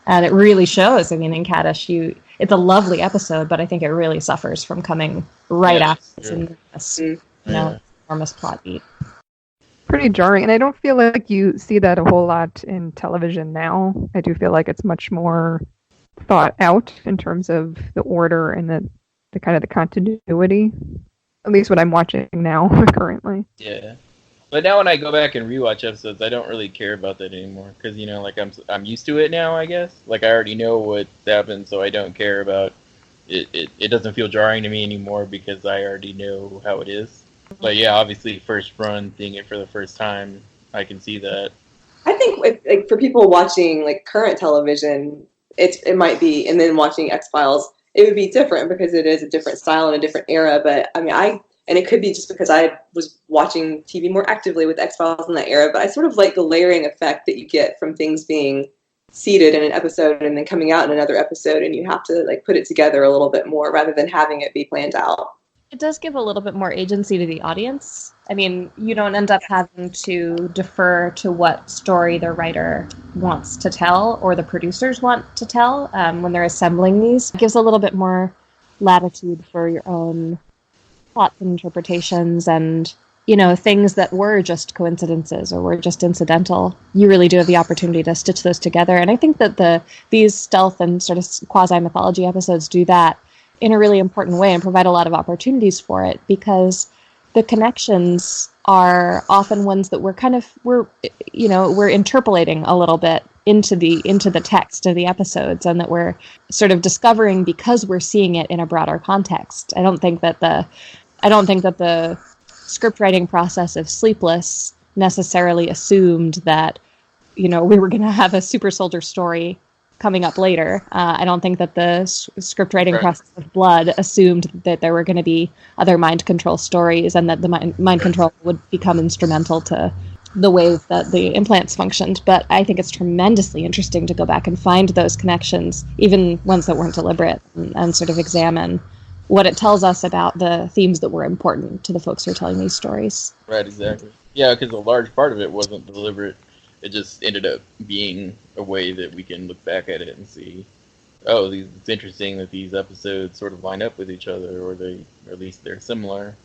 and it really shows. In Kaddish, it's a lovely episode, but I think it really suffers from coming right after this enormous plot beat. Pretty jarring, and I don't feel like you see that a whole lot in television now. I do feel like it's much more thought out in terms of the order and the kind of the continuity. At least what I'm watching now, currently. Yeah. But now when I go back and rewatch episodes, I don't really care about that anymore. Because, I'm used to it now, I guess. Like, I already know what happened, so I don't care about it. It doesn't feel jarring to me anymore because I already know how it is. But, yeah, obviously, first run, seeing it for the first time, I can see that. I think for people watching, like, current television, it might be, and then watching X-Files, it would be different because it is a different style and a different era. But I mean, and it could be just because I was watching TV more actively with X-Files in that era, but I sort of like the layering effect that you get from things being seeded in an episode and then coming out in another episode, and you have to like put it together a little bit more rather than having it be planned out. It does give a little bit more agency to the audience. I mean, you don't end up having to defer to what story the writer wants to tell or the producers want to tell when they're assembling these. It gives a little bit more latitude for your own plot interpretations and, you know, things that were just coincidences or were just incidental. You really do have the opportunity to stitch those together. And I think that these stealth and sort of quasi-mythology episodes do that in a really important way and provide a lot of opportunities for it, because the connections are often ones that we're interpolating a little bit into the text of the episodes, and that we're sort of discovering because we're seeing it in a broader context. I don't think that the script writing process of Sleepless necessarily assumed that, you know, we were going to have a super soldier story coming up later. I don't think that the script writing process of Blood assumed that there were going to be other mind control stories and that the mind control would become instrumental to the way that the implants functioned. But I think it's tremendously interesting to go back and find those connections, even ones that weren't deliberate, and sort of examine what it tells us about the themes that were important to the folks who are telling these stories. Right, exactly. Yeah, because a large part of it wasn't deliberate. It just ended up being a way that we can look back at it and see, oh, it's interesting that these episodes sort of line up with each other, or at least they're similar.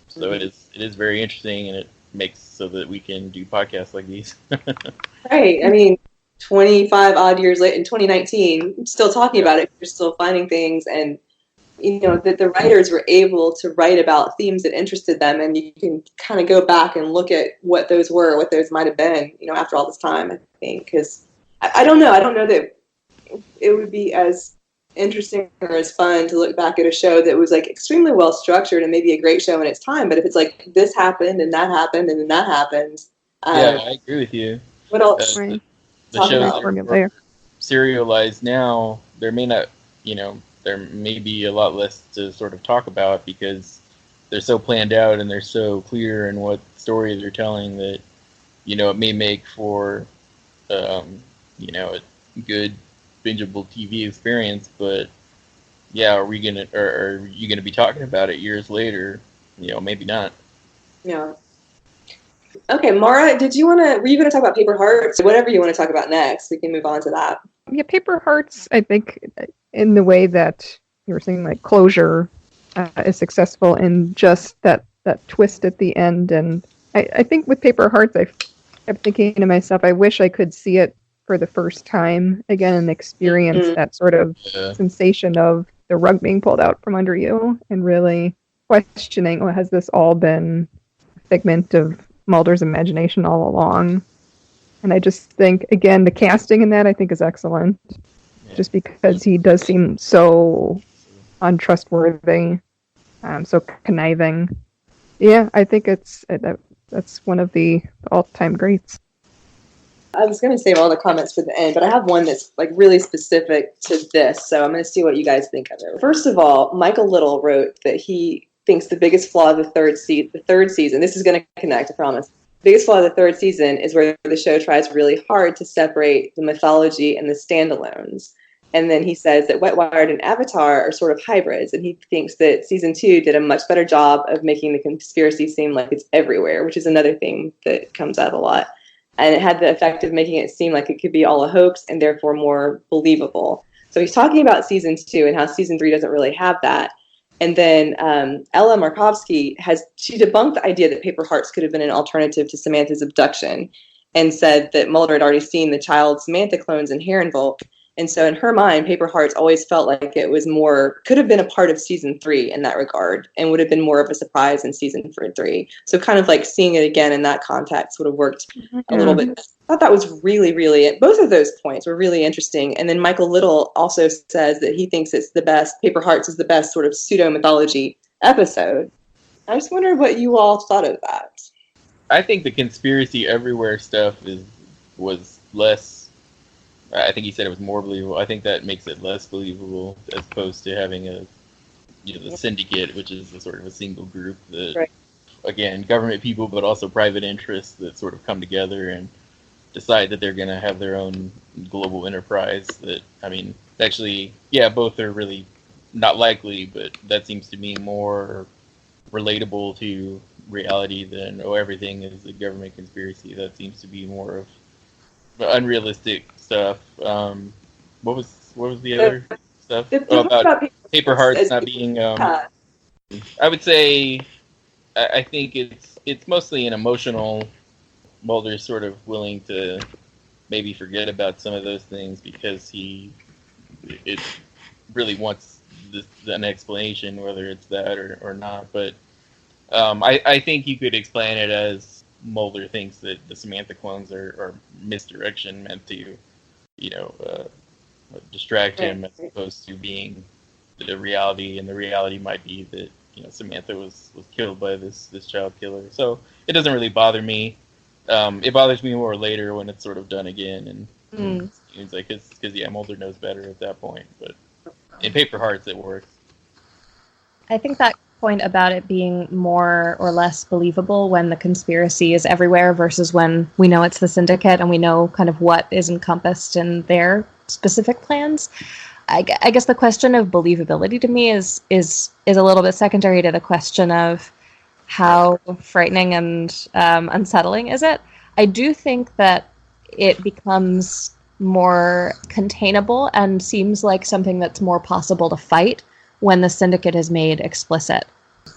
So it is very interesting, and it makes so that we can do podcasts like these. Right. I mean, 25 odd years later, in 2019, still talking about it. You're still finding things, and you know that the writers were able to write about themes that interested them, and you can kind of go back and look at what those were, what those might have been, you know, after all this time. I think because I don't know that it would be as interesting or as fun to look back at a show that was like extremely well structured and maybe a great show in its time, but if it's like this happened and that happened and then that happened. Yeah, I agree with you. What else? The shows that are serialized now, there may not, you know, there may be a lot less to sort of talk about because they're so planned out and they're so clear in what story they're telling that, you know, it may make for, you know, a good bingeable TV experience. But yeah, are you gonna be talking about it years later? You know, maybe not. Yeah. Okay, Maura, were you going to talk about Paper Hearts? Whatever you want to talk about next, we can move on to that. Yeah, Paper Hearts, I think, in the way that you were saying, like, closure is successful in just that twist at the end. And I think with Paper Hearts, I kept thinking to myself, I wish I could see it for the first time again and experience that sort of sensation of the rug being pulled out from under you and really questioning, well, has this all been a figment of Mulder's imagination all along? And I just think, again, the casting in that I think is excellent, just because he does seem so untrustworthy, so conniving. Yeah, I think that's one of the all-time greats. I was going to save all the comments for the end, but I have one that's like really specific to this, so I'm going to see what you guys think of it. First of all, Michael Little wrote that he thinks the biggest flaw of the third season, this is going to connect, I promise. The biggest flaw of the third season is where the show tries really hard to separate the mythology and the standalones. And then he says that Wet Wired and Avatar are sort of hybrids, and he thinks that season 2 did a much better job of making the conspiracy seem like it's everywhere, which is another thing that comes out a lot. And it had the effect of making it seem like it could be all a hoax and therefore more believable. So he's talking about season 2 and how season 3 doesn't really have that. And then Ella Markovsky she debunked the idea that Paper Hearts could have been an alternative to Samantha's abduction and said that Mulder had already seen the child Samantha clones in Herrenvolk. And so in her mind, Paper Hearts always felt like it was could have been a part of season 3 in that regard and would have been more of a surprise in season 3. So kind of like seeing it again in that context would have worked a little bit. I thought that was really, really, both of those points were really interesting. And then Michael Little also says that he thinks it's the best, Paper Hearts is the best sort of pseudo-mythology episode. I just wonder what you all thought of that. I think the conspiracy everywhere stuff was less I think he said it was more believable. I think that makes it less believable as opposed to having the syndicate, which is a sort of a single group that, Right. again, government people, but also private interests that sort of come together and decide that they're going to have their own global enterprise. That, I mean, actually, yeah, both are really not likely, but that seems to me more relatable to reality than, everything is a government conspiracy. That seems to be more of unrealistic stuff. What was the other stuff? About paper hearts not being. I would say, I think it's mostly an emotional. Mulder's sort of willing to maybe forget about some of those things because it really wants an explanation, whether it's that or not. But I think you could explain it as Mulder thinks that the Samantha clones are misdirection meant to, distract him as opposed to being the reality, and the reality might be that Samantha was killed by this child killer. So it doesn't really bother me. It bothers me more later when it's sort of done again, and it's like because Mulder knows better at that point. But in Paper Hearts, it works. I think that point about it being more or less believable when the conspiracy is everywhere versus when we know it's the syndicate and we know kind of what is encompassed in their specific plans. I guess the question of believability to me is a little bit secondary to the question of how frightening and unsettling is it. I do think that it becomes more containable and seems like something that's more possible to fight when the syndicate is made explicit.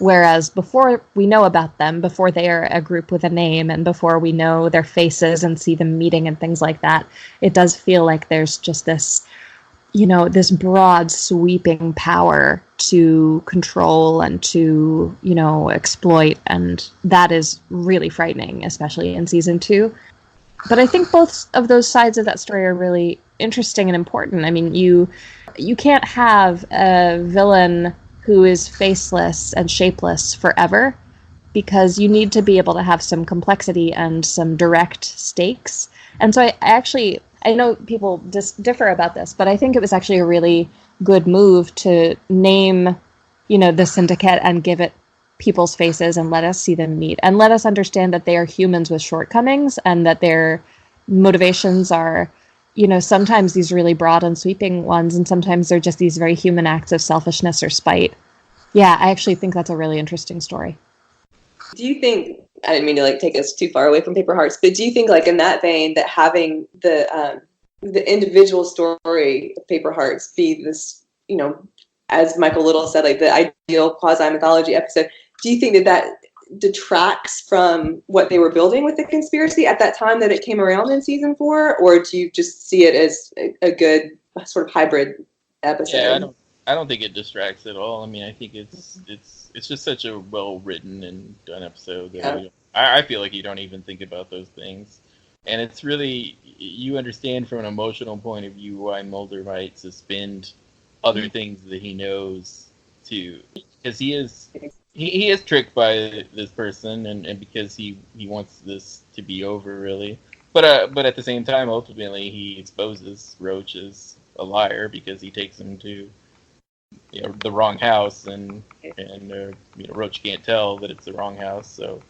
Whereas before we know about them, before they are a group with a name, and before we know their faces and see them meeting and things like that, it does feel like there's just this, this broad sweeping power to control and to, exploit. And that is really frightening, especially in season 2. But I think both of those sides of that story are really interesting and important. I mean, you can't have a villain who is faceless and shapeless forever, because you need to be able to have some complexity and some direct stakes. And so I know people differ about this, but I think it was actually a really good move to name, the syndicate and give it people's faces and let us see them meet and let us understand that they are humans with shortcomings and that their motivations are, sometimes these really broad and sweeping ones, and sometimes they're just these very human acts of selfishness or spite. Yeah, I actually think that's a really interesting story. Do you think, I didn't mean to take us too far away from Paper Hearts, but do you think in that vein that having the individual story of Paper Hearts be this, as Michael Little said, the ideal quasi-mythology episode, do you think that detracts from what they were building with the conspiracy at that time that it came around in season 4, or do you just see it as a good sort of hybrid episode? Yeah, I don't think it distracts at all. I mean, I think it's just such a well written and done episode that I feel like you don't even think about those things, and it's really, you understand from an emotional point of view why Mulder might suspend other things that he knows to, because he is tricked by this person, and because he wants this to be over, really. But at the same time, ultimately, he exposes Roach as a liar because he takes him to the wrong house, and Roach can't tell that it's the wrong house. So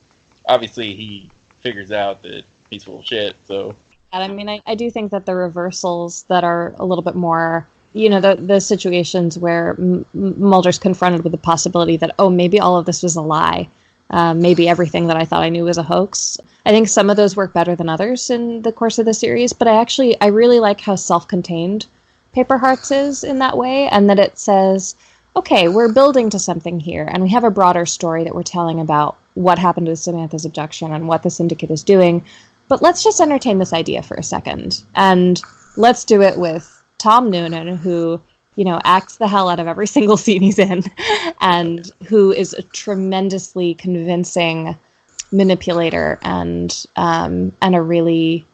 obviously, he figures out that he's full of shit. So I mean, I do think that the reversals that are a little bit more, the situations where Mulder's confronted with the possibility that, maybe all of this was a lie. Maybe everything that I thought I knew was a hoax. I think some of those work better than others in the course of the series, but I really like how self-contained Paper Hearts is in that way, and that it says, okay, we're building to something here, and we have a broader story that we're telling about what happened to Samantha's abduction and what the syndicate is doing, but let's just entertain this idea for a second, and let's do it with Tom Noonan, who, acts the hell out of every single scene he's in, and who is a tremendously convincing manipulator and a really,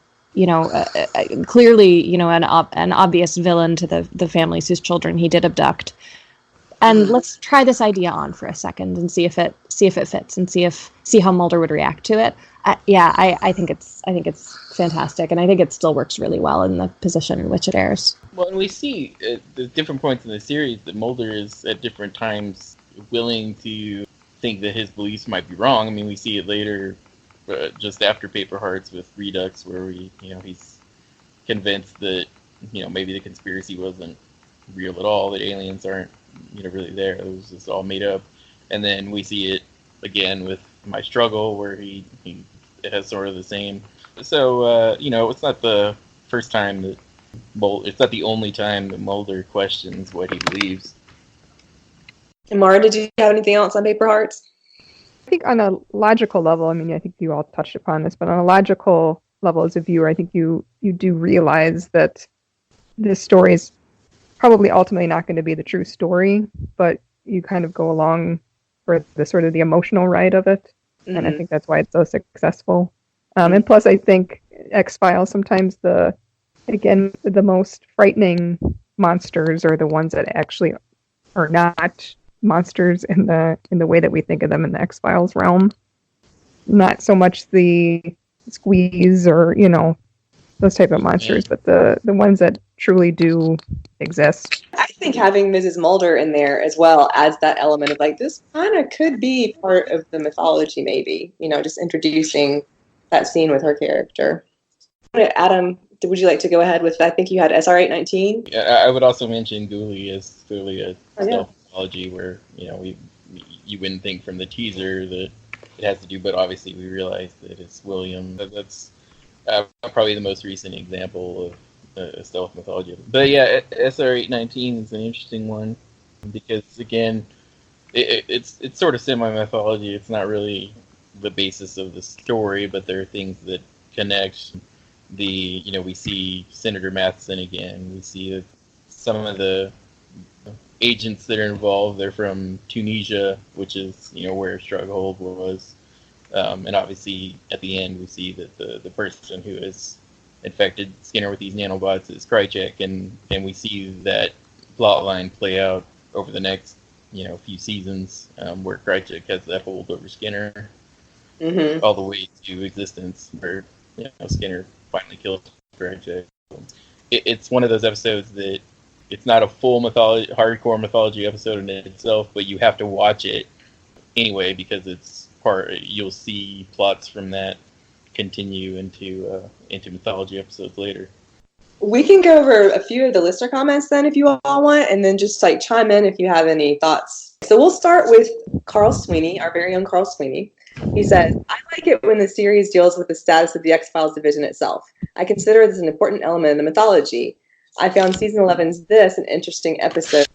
clearly, an obvious villain to the families whose children he did abduct. and let's try this idea on for a second and see if it fits, and see how Mulder would react to it. I think it's fantastic, and I think it still works really well in the position in which it airs. Well, and we see at the different points in the series that Mulder is at different times willing to think that his beliefs might be wrong. I mean, we see it later, just after Paper Hearts with Redux, where he's convinced that maybe the conspiracy wasn't real at all, that aliens aren't really there. It was just all made up. And then we see it again with My Struggle, where he has sort of the same. So it's not the first time that it's not the only time that Mulder questions what he believes. And Maura, did you have anything else on Paper Hearts? I think on a logical level, I mean, I think you all touched upon this, but on a logical level as a viewer, I think you do realize that this story is probably ultimately not going to be the true story, but you kind of go along for the sort of the emotional ride of it. Mm-hmm. And I think that's why it's so successful. And plus, I think X-Files, sometimes the most frightening monsters are the ones that actually are not monsters in the way that we think of them in the X-Files realm. Not so much the squeeze or, those type of monsters, but the ones that truly do exist. I think having Mrs. Mulder in there as well adds that element of this kind of could be part of the mythology, maybe, just introducing that scene with her character. Adam, would you like to go ahead with, I think you had SR-819? Yeah, I would also mention Ghoulie as clearly a stealth mythology where, you wouldn't think from the teaser that it has to do, but obviously we realize that it's William. That's probably the most recent example of stealth mythology. But yeah, SR-819 is an interesting one because, again, it's sort of semi-mythology. It's not really the basis of the story, but there are things that connect. We see Senator Matheson again. We see some of the agents that are involved. They're from Tunisia, which is where Strughold was. And obviously, at the end, we see that the person who has infected Skinner with these nanobots is Krychek, and we see that plot line play out over the next few seasons, where Krychek has that hold over Skinner, all the way to existence, where Skinner finally kills Krychek. It's one of those episodes that it's not a full hardcore mythology episode in itself, but you have to watch it anyway because it's you'll see plots from that continue into mythology episodes later. We can go over a few of the listener comments then if you all want, and then just chime in if you have any thoughts. So we'll start with Carl Sweeney, our very own Carl Sweeney. He says, I like it when the series deals with the status of the X-Files division itself. I consider this an important element in the mythology. I found season 11's This an interesting episode.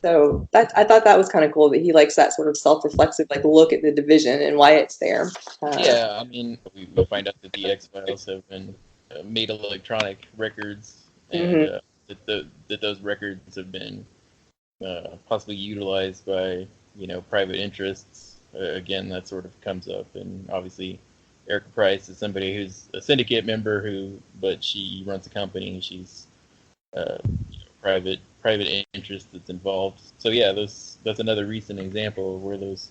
So I thought that was kind of cool that he likes that sort of self-reflexive look at the division and why it's there. I mean, we find out that the X-Files have been made electronic records, and that those records have been possibly utilized by private interests. Again, that sort of comes up, and obviously Erica Price is somebody who's a syndicate member but she runs a company. She's private interest that's involved. So yeah, that's another recent example of where those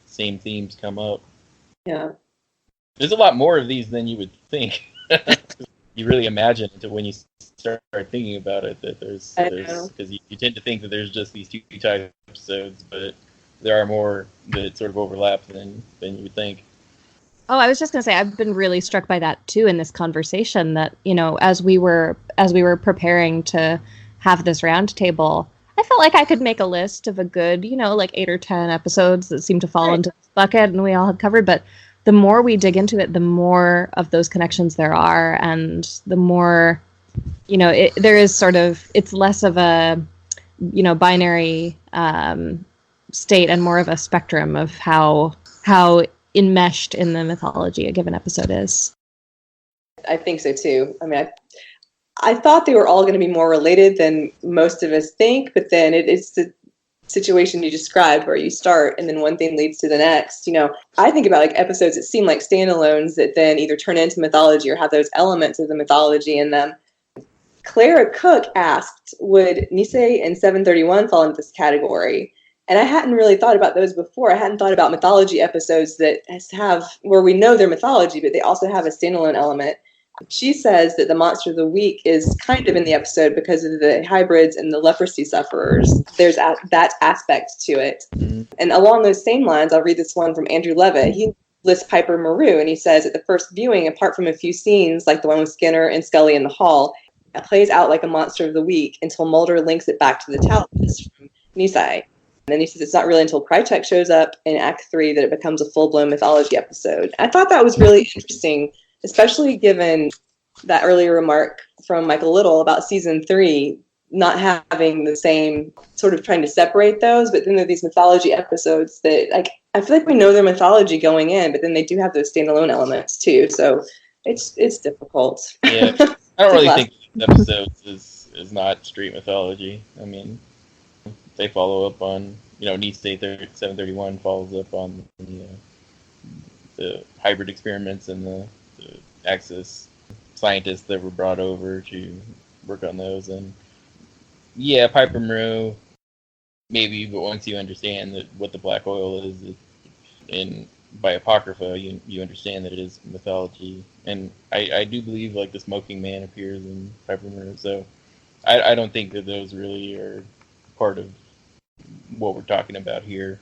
same themes come up. Yeah. There's a lot more of these than you would think. You really imagine until when you start thinking about it that there's because you tend to think that there's just these two types of episodes, but there are more that sort of overlap than you would think. Oh, I was just going to say, I've been really struck by that too in this conversation that, as we were preparing to have this roundtable, I felt like I could make a list of a good, 8 or 10 episodes that seem to fall into this bucket and we all have covered. But the more we dig into it, the more of those connections there are. And the more, there is it's less of a, binary state and more of a spectrum of how enmeshed in the mythology a given episode is. I think so too. I mean, I thought they were all going to be more related than most of us think, but then it's the situation you described where you start and then one thing leads to the next. I think about episodes that seem like standalones that then either turn into mythology or have those elements of the mythology in them. Clara Cook asked, would Nisei and 731 fall into this category? And I hadn't really thought about those before. I hadn't thought about mythology episodes that have, where we know they're mythology, but they also have a standalone element. She says that the monster of the week is kind of in the episode because of the hybrids and the leprosy sufferers. There's that aspect to it. And along those same lines, I'll read this one from Andrew Levitt. He lists Piper Maru, and he says, at the first viewing, apart from a few scenes like the one with Skinner and Scully in the hall, it plays out like a monster of the week until Mulder links it back to the Talos from Nisei. And then he says it's not really until Krychek shows up in Act 3 that it becomes a full-blown mythology episode. I thought that was really interesting, especially given that earlier remark from Michael Little about season 3 not having the same sort of trying to separate those, but then there are these mythology episodes that, like, I feel like we know their mythology going in, but then they do have those standalone elements too. So it's difficult. Yeah, I don't really think episodes is not straight mythology. I mean, they follow up on, Nisei 731 follows up on the hybrid experiments and the Axis scientists that were brought over to work on those. And yeah, Piper Maru, maybe, but once you understand what the black oil is, by Apocrypha, you understand that it is mythology. And I do believe, like, the smoking man appears in Piper Maru, so I don't think that those really are part of what we're talking about here.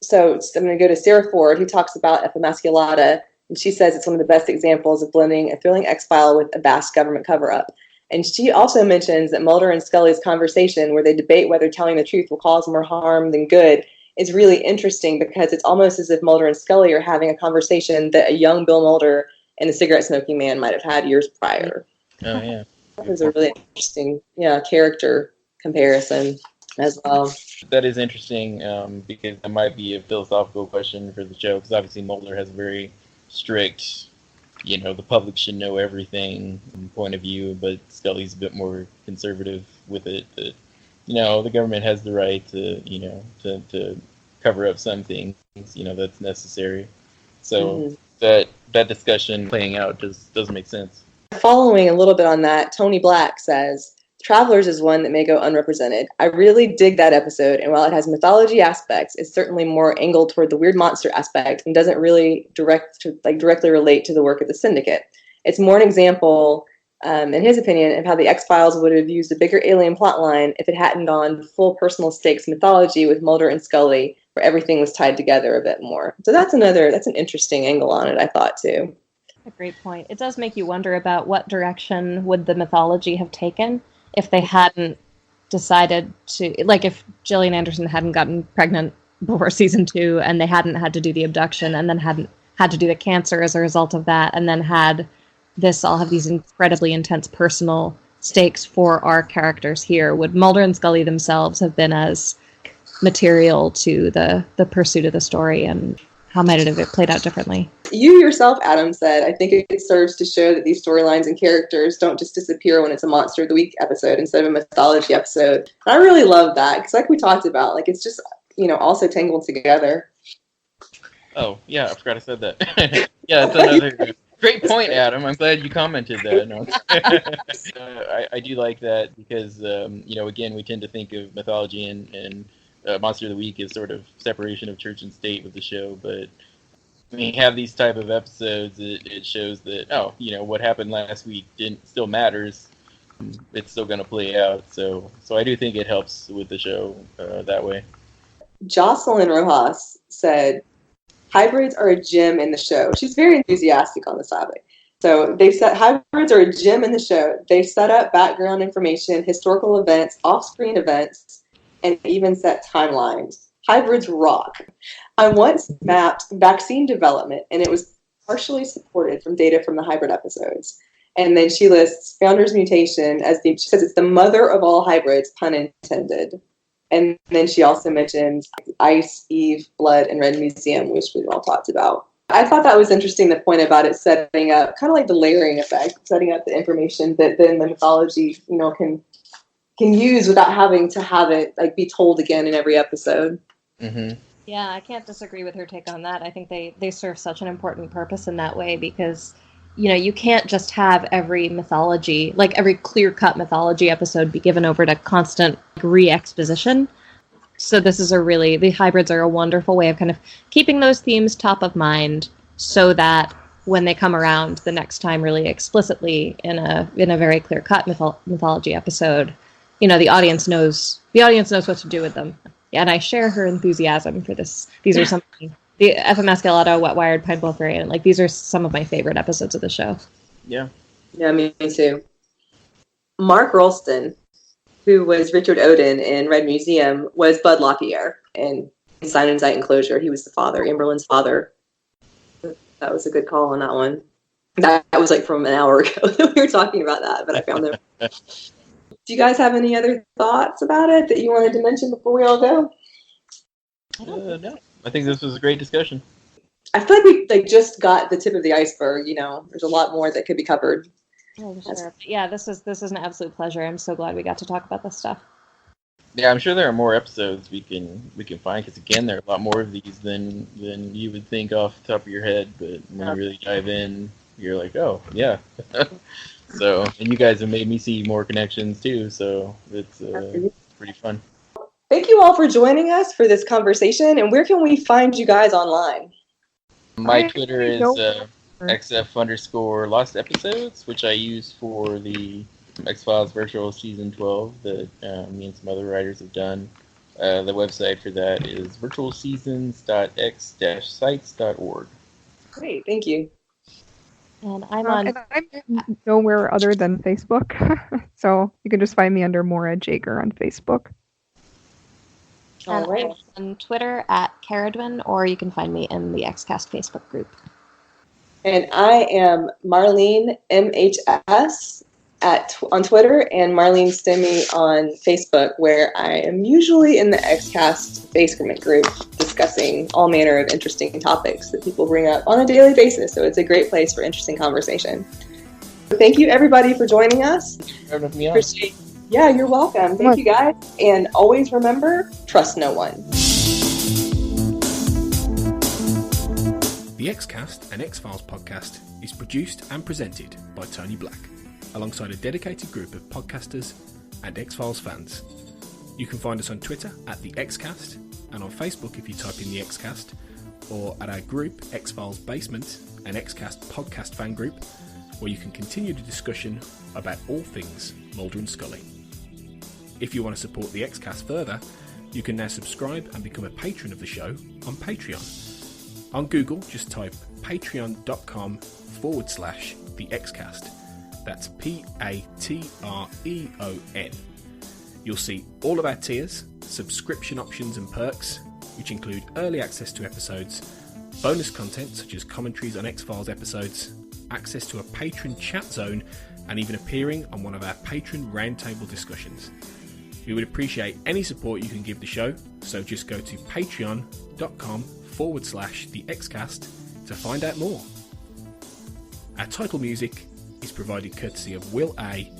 So I'm going to go to Sarah Ford, who talks about Epimasculata, and she says it's one of the best examples of blending a thrilling X-File with a vast government cover-up. And she also mentions that Mulder and Scully's conversation, where they debate whether telling the truth will cause more harm than good, is really interesting because it's almost as if Mulder and Scully are having a conversation that a young Bill Mulder and the cigarette-smoking man might have had years prior. Oh, yeah. That was a really interesting character comparison as well. That is interesting because that might be a philosophical question for the show, because obviously Mulder has a very strict, the public should know everything point of view, but Scully's a bit more conservative with it. That, the government has the right to, to cover up some things, that's necessary. So that discussion playing out just doesn't make sense. Following a little bit on that, Tony Black says, Travelers is one that may go unrepresented. I really dig that episode, and while it has mythology aspects, it's certainly more angled toward the weird monster aspect and doesn't really directly relate to the work of the Syndicate. It's more an example, in his opinion, of how the X-Files would have used a bigger alien plotline if it hadn't gone full personal stakes mythology with Mulder and Scully, where everything was tied together a bit more. So that's an interesting angle on it, I thought, too. A great point. It does make you wonder about what direction would the mythology have taken if they hadn't decided to, like, if Gillian Anderson hadn't gotten pregnant before season 2 and they hadn't had to do the abduction and then hadn't had to do the cancer as a result of that, and then had this all have these incredibly intense personal stakes for our characters here. Would Mulder and Scully themselves have been as material to the pursuit of the story, and how might it have played out differently? You yourself, Adam, said, I think it serves to show that these storylines and characters don't just disappear when it's a Monster of the Week episode instead of a mythology episode. And I really love that, because like we talked about, like, it's just, also tangled together. Oh, yeah, I forgot I said that. Yeah, that's another great point, Adam. I'm glad you commented that. No. I do like that because, again, we tend to think of mythology and Monster of the Week as sort of separation of church and state with the show, but when you have these type of episodes, it shows that, what happened last week still matters. It's still going to play out. So I do think it helps with the show that way. Jocelyn Rojas said, hybrids are a gem in the show. She's very enthusiastic on this topic. So hybrids are a gem in the show. They set up background information, historical events, off-screen events, and even set timelines. Hybrids rock. I once mapped vaccine development, and it was partially supported from data from the hybrid episodes. And then she lists Founder's mutation as she says it's the mother of all hybrids, pun intended. And then she also mentions Ice, Eve, Blood, and Red Museum, which we've all talked about. I thought that was interesting, the point about it setting up, kind of like the layering effect, setting up the information that then the mythology, can use without having to have it be told again in every episode. Mm-hmm. Yeah, I can't disagree with her take on that. I think they serve such an important purpose in that way because you can't just have every mythology, like every clear-cut mythology episode be given over to constant re-exposition. So the hybrids are a wonderful way of kind of keeping those themes top of mind so that when they come around the next time really explicitly in a very clear-cut mythology episode, the audience knows what to do with them. Yeah, and I share her enthusiasm for this. These are some the FMS Galato, Wet Wired, Pineball Variant. Like, these are some of my favorite episodes of the show. Yeah. Yeah, me too. Mark Rolston, who was Richard Odin in Red Museum, was Bud LaPierre in Sign and Sight Enclosure. He was the father, Amberlin's father. That was a good call on that one. That was like from an hour ago that we were talking about that, but I found them. Do you guys have any other thoughts about it that you wanted to mention before we all go? No. I think this was a great discussion. I feel like we just got the tip of the iceberg. There's a lot more that could be covered. Oh, sure. Yeah, this is an absolute pleasure. I'm so glad we got to talk about this stuff. Yeah, I'm sure there are more episodes we can find, because again, there are a lot more of these than you would think off the top of your head. But when you really dive in, you're like, oh yeah. So, and you guys have made me see more connections too. So it's pretty fun. Thank you all for joining us for this conversation. And where can we find you guys online? My Twitter is XF_Lost Episodes, which I use for the X-Files Virtual Season 12 that me and some other writers have done. The website for that is virtualseasons.x-sites.org. Great, thank you. And I'm nowhere other than Facebook. So you can just find me under Maura Jaeger on Facebook. And I'm on Twitter at Caredwen, or you can find me in the XCast Facebook group. And I am Marlene MHS on Twitter and Marlene Stemme on Facebook, where I am usually in the XCast basement group discussing all manner of interesting topics that people bring up on a daily basis. So it's a great place for interesting conversation. Thank you, everybody, for joining us. Yeah, you're welcome. Thank you, guys. And always remember, trust no one. The Xcast, an X-Files podcast, is produced and presented by Tony Black, alongside a dedicated group of podcasters and X-Files fans. You can find us on Twitter at the Xcast, and on Facebook if you type in the Xcast, or at our group X-Files Basement, an Xcast podcast fan group, where you can continue the discussion about all things Mulder and Scully. If you want to support the Xcast further, you can now subscribe and become a patron of the show on Patreon. On Google, just type patreon.com/the Xcast. That's Patreon. You'll see all of our tiers, subscription options and perks, which include early access to episodes, bonus content such as commentaries on X-Files episodes, access to a patron chat zone, and even appearing on one of our Patron Roundtable discussions. We would appreciate any support you can give the show, so just go to patreon.com/the Xcast to find out more. Our title music is provided courtesy of Will A,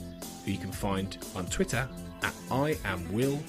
who you can find on Twitter at IamWillAYE.